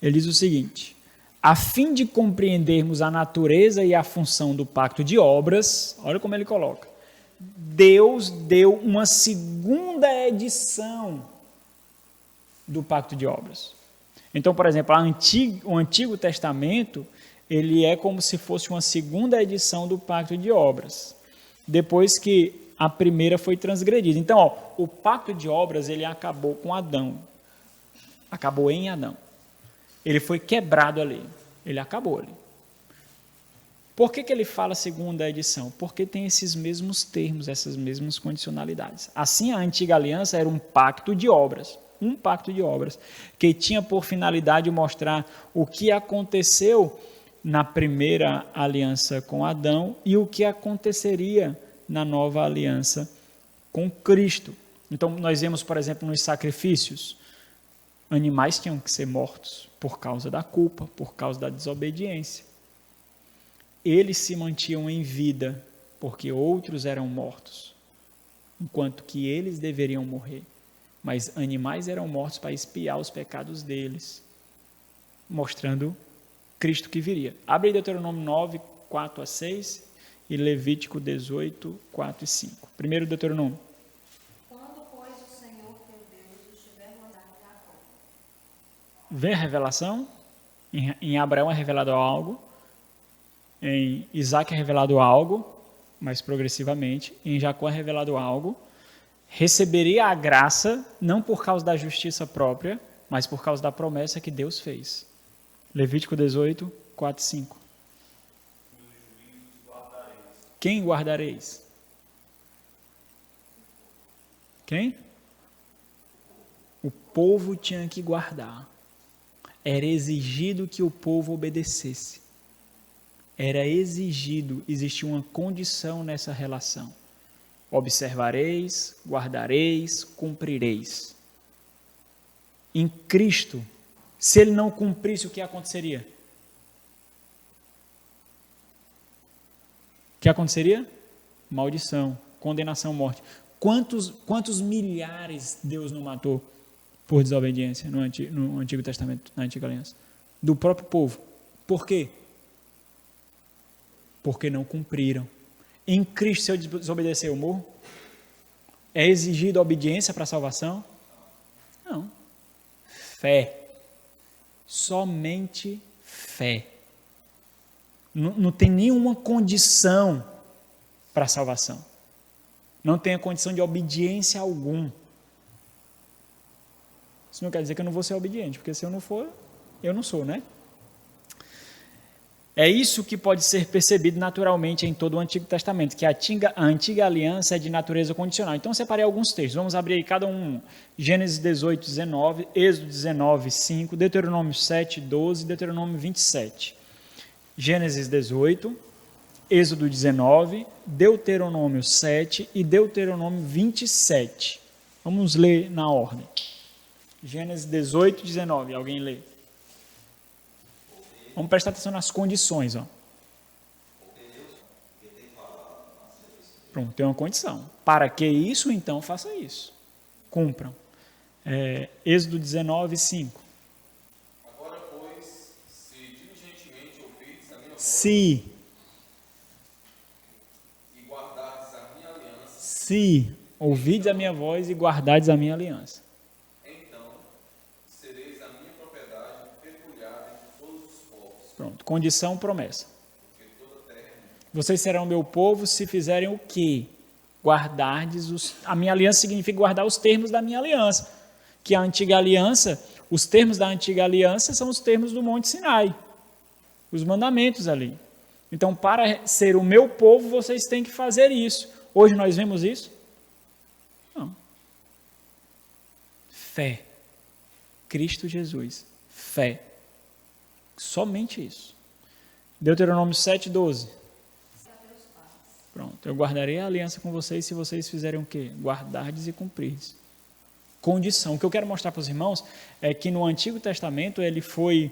A: Ele diz o seguinte: a fim de compreendermos a natureza e a função do pacto de obras, olha como ele coloca, Deus deu uma segunda edição do pacto de obras. Então, por exemplo, o Antigo Testamento, ele é como se fosse uma segunda edição do pacto de obras, depois que a primeira foi transgredida. Então, ó, o pacto de obras, ele acabou com Adão, acabou em Adão. Ele foi quebrado ali, ele acabou ali. Por que ele fala segunda edição? Porque tem esses mesmos termos, essas mesmas condicionalidades. Assim, a Antiga Aliança era um pacto de obras, que tinha por finalidade mostrar o que aconteceu na primeira aliança com Adão e o que aconteceria na nova aliança com Cristo. Então, nós vemos, por exemplo, nos sacrifícios, animais tinham que ser mortos por causa da culpa, por causa da desobediência. Eles se mantinham em vida porque outros eram mortos, enquanto que eles deveriam morrer. Mas animais eram mortos para expiar os pecados deles, mostrando Cristo que viria. Abre aí Deuteronômio 9, 4 a 6 e Levítico 18, 4 e 5. Primeiro Deuteronômio.
E: Quando, pois, o Senhor teu Deus estiver rodado Jacó.
A: Vê a revelação? Em Abraão é revelado algo, em Isaac é revelado algo, mas progressivamente, em Jacó é revelado algo. Receberia a graça, não por causa da justiça própria, mas por causa da promessa que Deus fez. Levítico 18, 4 e 5. Quem guardareis? Quem? O povo tinha que guardar. Era exigido que o povo obedecesse. Era exigido, existia uma condição nessa relação. Observareis, guardareis, cumprireis. Em Cristo, se ele não cumprisse, o que aconteceria? O que aconteceria? Maldição, condenação, morte. Quantos milhares Deus não matou por desobediência no Antigo Testamento, na Antiga Aliança? Do próprio povo. Por quê? Porque não cumpriram. Em Cristo, se eu desobedecer, eu morro? É exigida obediência para a salvação? Não. Fé. Somente fé. Não tem nenhuma condição para a salvação. Não tem a condição de obediência alguma. Isso não quer dizer que eu não vou ser obediente, porque se eu não for, eu não sou, né? É isso que pode ser percebido naturalmente em todo o Antigo Testamento, que a antiga aliança é de natureza condicional. Então, eu separei alguns textos. Vamos abrir aí cada um. Gênesis 18, 19, Êxodo 19, 5, Deuteronômio 7, 12, Deuteronômio 27. Gênesis 18, Êxodo 19, Deuteronômio 7 e Deuteronômio 27. Vamos ler na ordem. Gênesis 18, 19. Alguém lê? Vamos prestar atenção nas condições. Ó. Pronto, tem uma condição. Para que isso, então, faça isso. Cumpram. Êxodo 19, 5.
C: Agora, pois, se diligentemente ouvirdes a minha voz
A: Se
C: e guardardes
A: se ouvides a minha voz e guardardes a minha aliança.
C: Então, sereis a minha propriedade peculiar entre todos os povos,
A: Pronto, condição, promessa.
C: porque toda a terra é minha.
A: Vocês serão meu povo se fizerem o quê? Guardardes a minha aliança significa guardar os termos da minha aliança. Que a antiga aliança, os termos da antiga aliança são os termos do Monte Sinai. Os mandamentos ali. Então, para ser o meu povo, vocês têm que fazer isso. Hoje nós vemos isso? Não. Fé. Cristo Jesus. Fé. Somente isso. Deuteronômio 7:12. Pronto. Eu guardarei a aliança com vocês se vocês fizerem o quê? Guardardes e cumprirdes. Condição. O que eu quero mostrar para os irmãos é que no Antigo Testamento ele foi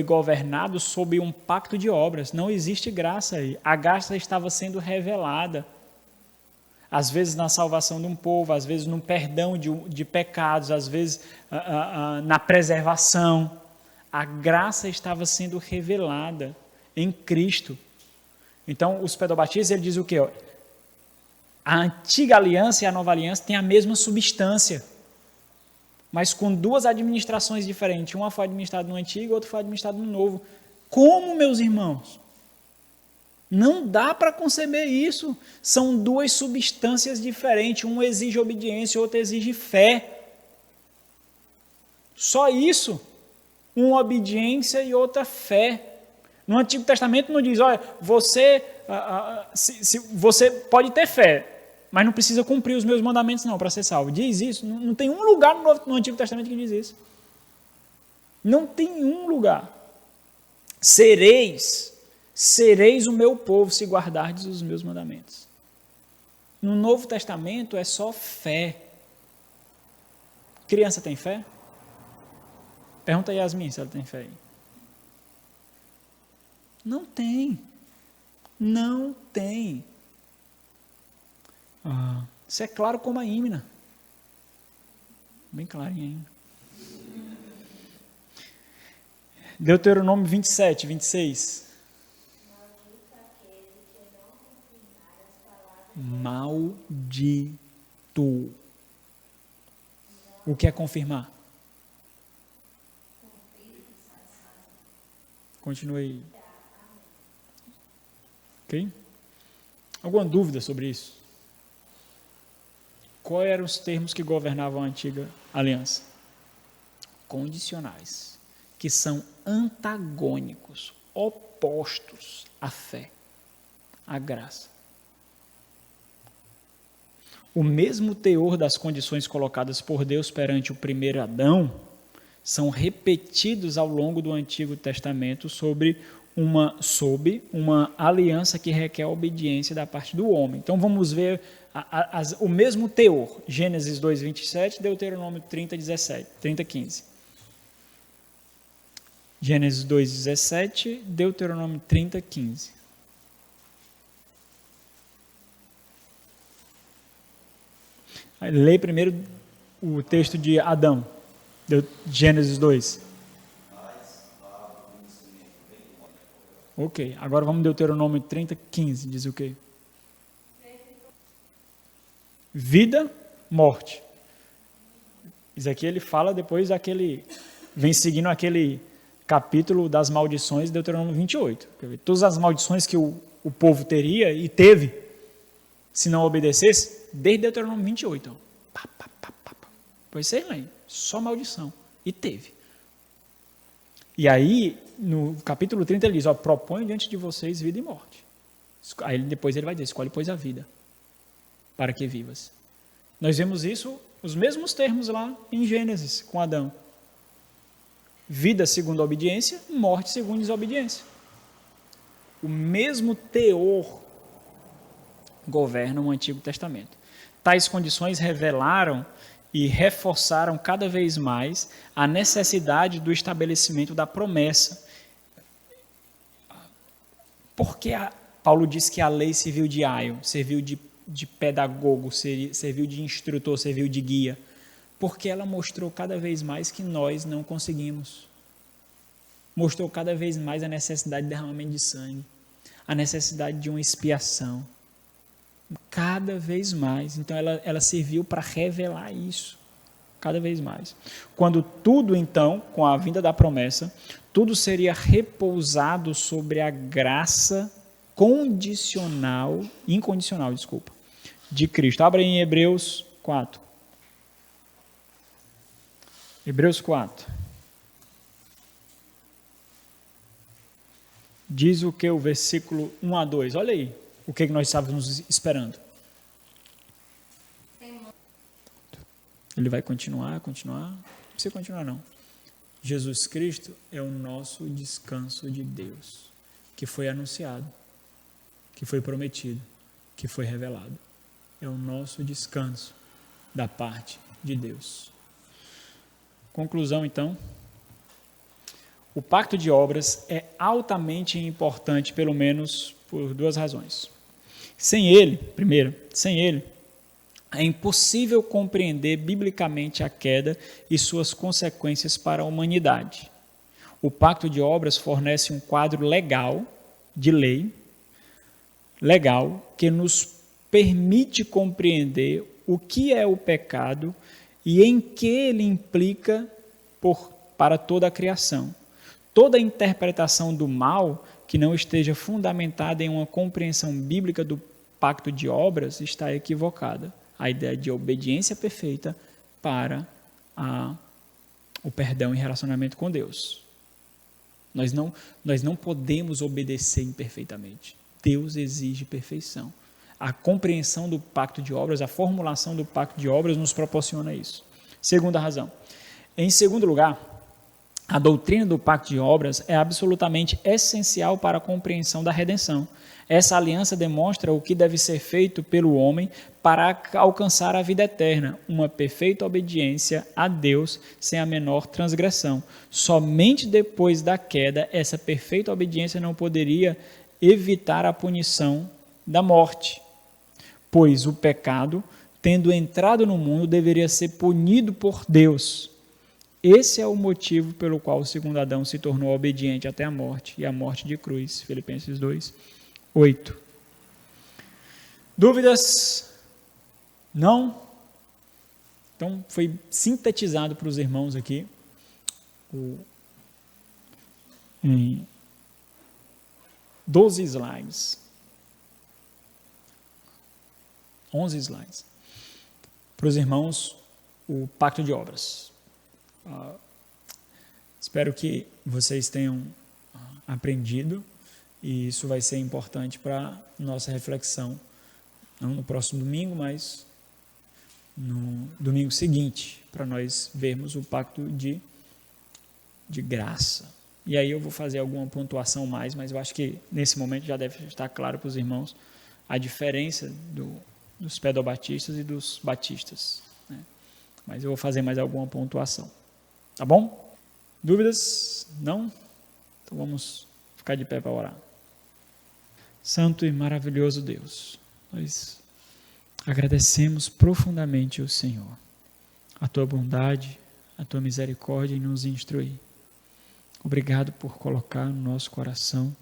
A: governado sob um pacto de obras. Não existe graça aí. A graça estava sendo revelada. Às vezes na salvação de um povo, às vezes no perdão de pecados, às vezes na preservação. A graça estava sendo revelada em Cristo. Então, os pedobatistas, ele diz o quê? A antiga aliança e a nova aliança têm a mesma substância, mas com duas administrações diferentes. Uma foi administrada no antigo, outra foi administrada no novo. Como, meus irmãos? Não dá para conceber isso. São duas substâncias diferentes. Uma exige obediência, outra exige fé. Só isso. Uma obediência e outra fé. No Antigo Testamento não diz, olha, você pode ter fé, mas não precisa cumprir os meus mandamentos não para ser salvo. Diz isso. Não tem um lugar no Antigo Testamento que diz isso. Não tem um lugar. Sereis o meu povo se guardardes os meus mandamentos. No Novo Testamento é só fé. Criança tem fé? Pergunta a Yasmin se ela tem fé aí. Não tem. Não tem. Isso é claro como a ímna. Bem clarinho ainda. Deuteronômio 27, 26. Maldito. O que é confirmar? Continue aí. Ok? Alguma dúvida sobre isso? Quais eram os termos que governavam a antiga aliança? Condicionais, que são antagônicos, opostos à fé, à graça. O mesmo teor das condições colocadas por Deus perante o primeiro Adão são repetidos ao longo do Antigo Testamento sob uma aliança que requer a obediência da parte do homem. Então vamos ver o mesmo teor. Gênesis 2, 27, Deuteronômio 30, 15. Gênesis 2, 17, Deuteronômio 30, 15. Lê primeiro o texto de Adão, Gênesis 2. Ok, agora vamos Deuteronômio 30, 15, diz o quê? Vida, morte. Isso aqui ele fala depois vem seguindo aquele capítulo das maldições de Deuteronômio 28. Todas as maldições que o povo teria e teve, se não obedecesse, desde Deuteronômio 28. Pois sei lá, só maldição. E teve. E aí, no capítulo 30, ele diz, proponho diante de vocês vida e morte. Aí depois ele vai dizer, escolhe, pois, a vida, para que vivas. Nós vemos isso, os mesmos termos lá em Gênesis, com Adão. Vida segundo a obediência, morte segundo a desobediência. O mesmo teor governa o Antigo Testamento. Tais condições revelaram e reforçaram cada vez mais a necessidade do estabelecimento da promessa. Porque Paulo diz que a lei serviu de aio, serviu de pedagogo, serviu de instrutor, serviu de guia? Porque ela mostrou cada vez mais que nós não conseguimos. Mostrou cada vez mais a necessidade de derramamento de sangue, a necessidade de uma expiação. cada vez mais. Então, ela serviu para revelar isso, cada vez mais. Quando tudo, então, com a vinda da promessa, tudo seria repousado sobre a graça incondicional, de Cristo. Abra em Hebreus 4. Hebreus 4. Diz o que? O versículo 1 a 2. Olha aí o que nós estávamos esperando. Ele vai continuar. Não precisa continuar, não. Jesus Cristo é o nosso descanso de Deus, que foi anunciado, que foi prometido, que foi revelado. É o nosso descanso da parte de Deus. Conclusão, então. O pacto de obras é altamente importante, pelo menos por duas razões. Sem ele, é impossível compreender biblicamente a queda e suas consequências para a humanidade. O pacto de obras fornece um quadro legal, de lei, legal, que nos permite compreender o que é o pecado e em que ele implica para toda a criação. Toda interpretação do mal que não esteja fundamentada em uma compreensão bíblica do pacto de obras está equivocada. A ideia de obediência perfeita para o perdão em relacionamento com Deus. Nós não podemos obedecer imperfeitamente. Deus exige perfeição. A compreensão do pacto de obras, a formulação do pacto de obras nos proporciona isso. Segunda razão. Em segundo lugar, a doutrina do pacto de obras é absolutamente essencial para a compreensão da redenção. Essa aliança demonstra o que deve ser feito pelo homem para alcançar a vida eterna, uma perfeita obediência a Deus sem a menor transgressão. Somente depois da queda, essa perfeita obediência não poderia evitar a punição da morte, pois o pecado, tendo entrado no mundo, deveria ser punido por Deus. Esse é o motivo pelo qual o segundo Adão se tornou obediente até a morte, e a morte de cruz. Filipenses 2, 8. Dúvidas? Não? Então, foi sintetizado para os irmãos aqui em 12 slides. 11 slides. Para os irmãos, o pacto de obras. Espero que vocês tenham aprendido e isso vai ser importante para nossa reflexão, não no próximo domingo, mas no domingo seguinte, para nós vermos o pacto de graça. E aí eu vou fazer alguma pontuação mais, mas eu acho que nesse momento já deve estar claro para os irmãos a diferença dos pedobatistas e dos batistas, né? Mas eu vou fazer mais alguma pontuação. Tá bom? Dúvidas? Não? Então vamos ficar de pé para orar. Santo e maravilhoso Deus, nós agradecemos profundamente ao Senhor, a Tua bondade, a Tua misericórdia em nos instruir. Obrigado por colocar no nosso coração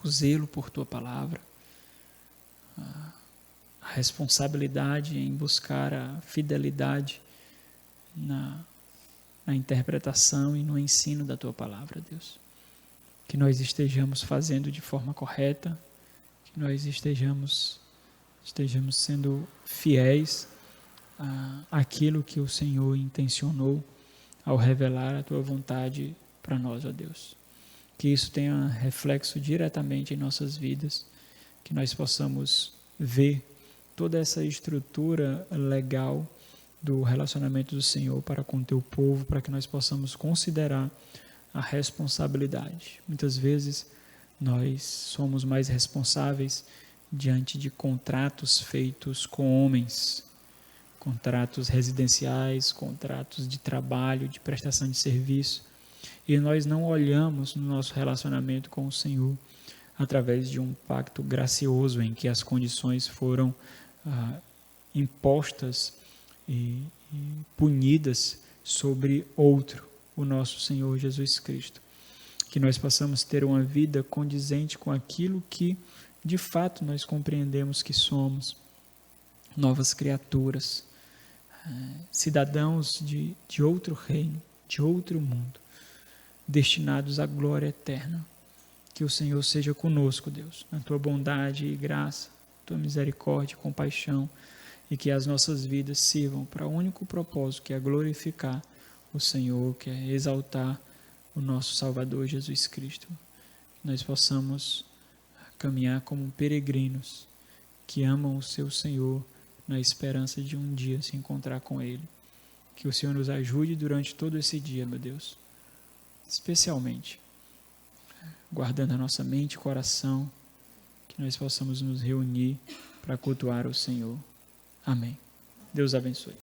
A: o zelo por Tua palavra, a responsabilidade em buscar a fidelidade na interpretação e no ensino da Tua palavra, Deus. Que nós estejamos fazendo de forma correta, que nós estejamos sendo fiéis àquilo que o Senhor intencionou ao revelar a Tua vontade para nós, ó Deus. Que isso tenha reflexo diretamente em nossas vidas, que nós possamos ver toda essa estrutura legal do relacionamento do Senhor para com o Teu povo, para que nós possamos considerar a responsabilidade. Muitas vezes nós somos mais responsáveis diante de contratos feitos com homens, contratos residenciais, contratos de trabalho, de prestação de serviço, e nós não olhamos no nosso relacionamento com o Senhor através de um pacto gracioso em que as condições foram impostas e punidas sobre outro, o nosso Senhor Jesus Cristo. Que nós possamos ter uma vida condizente com aquilo que de fato nós compreendemos que somos novas criaturas, cidadãos de outro reino, de outro mundo, destinados à glória eterna. Que o Senhor seja conosco, Deus, na tua bondade e graça, tua misericórdia e compaixão, e que as nossas vidas sirvam para o único propósito, que é glorificar o Senhor, que é exaltar o nosso Salvador Jesus Cristo. Que nós possamos caminhar como peregrinos que amam o seu Senhor, na esperança de um dia se encontrar com Ele. Que o Senhor nos ajude durante todo esse dia, meu Deus, especialmente guardando a nossa mente e coração, que nós possamos nos reunir para cultuar o Senhor. Amém. Deus abençoe.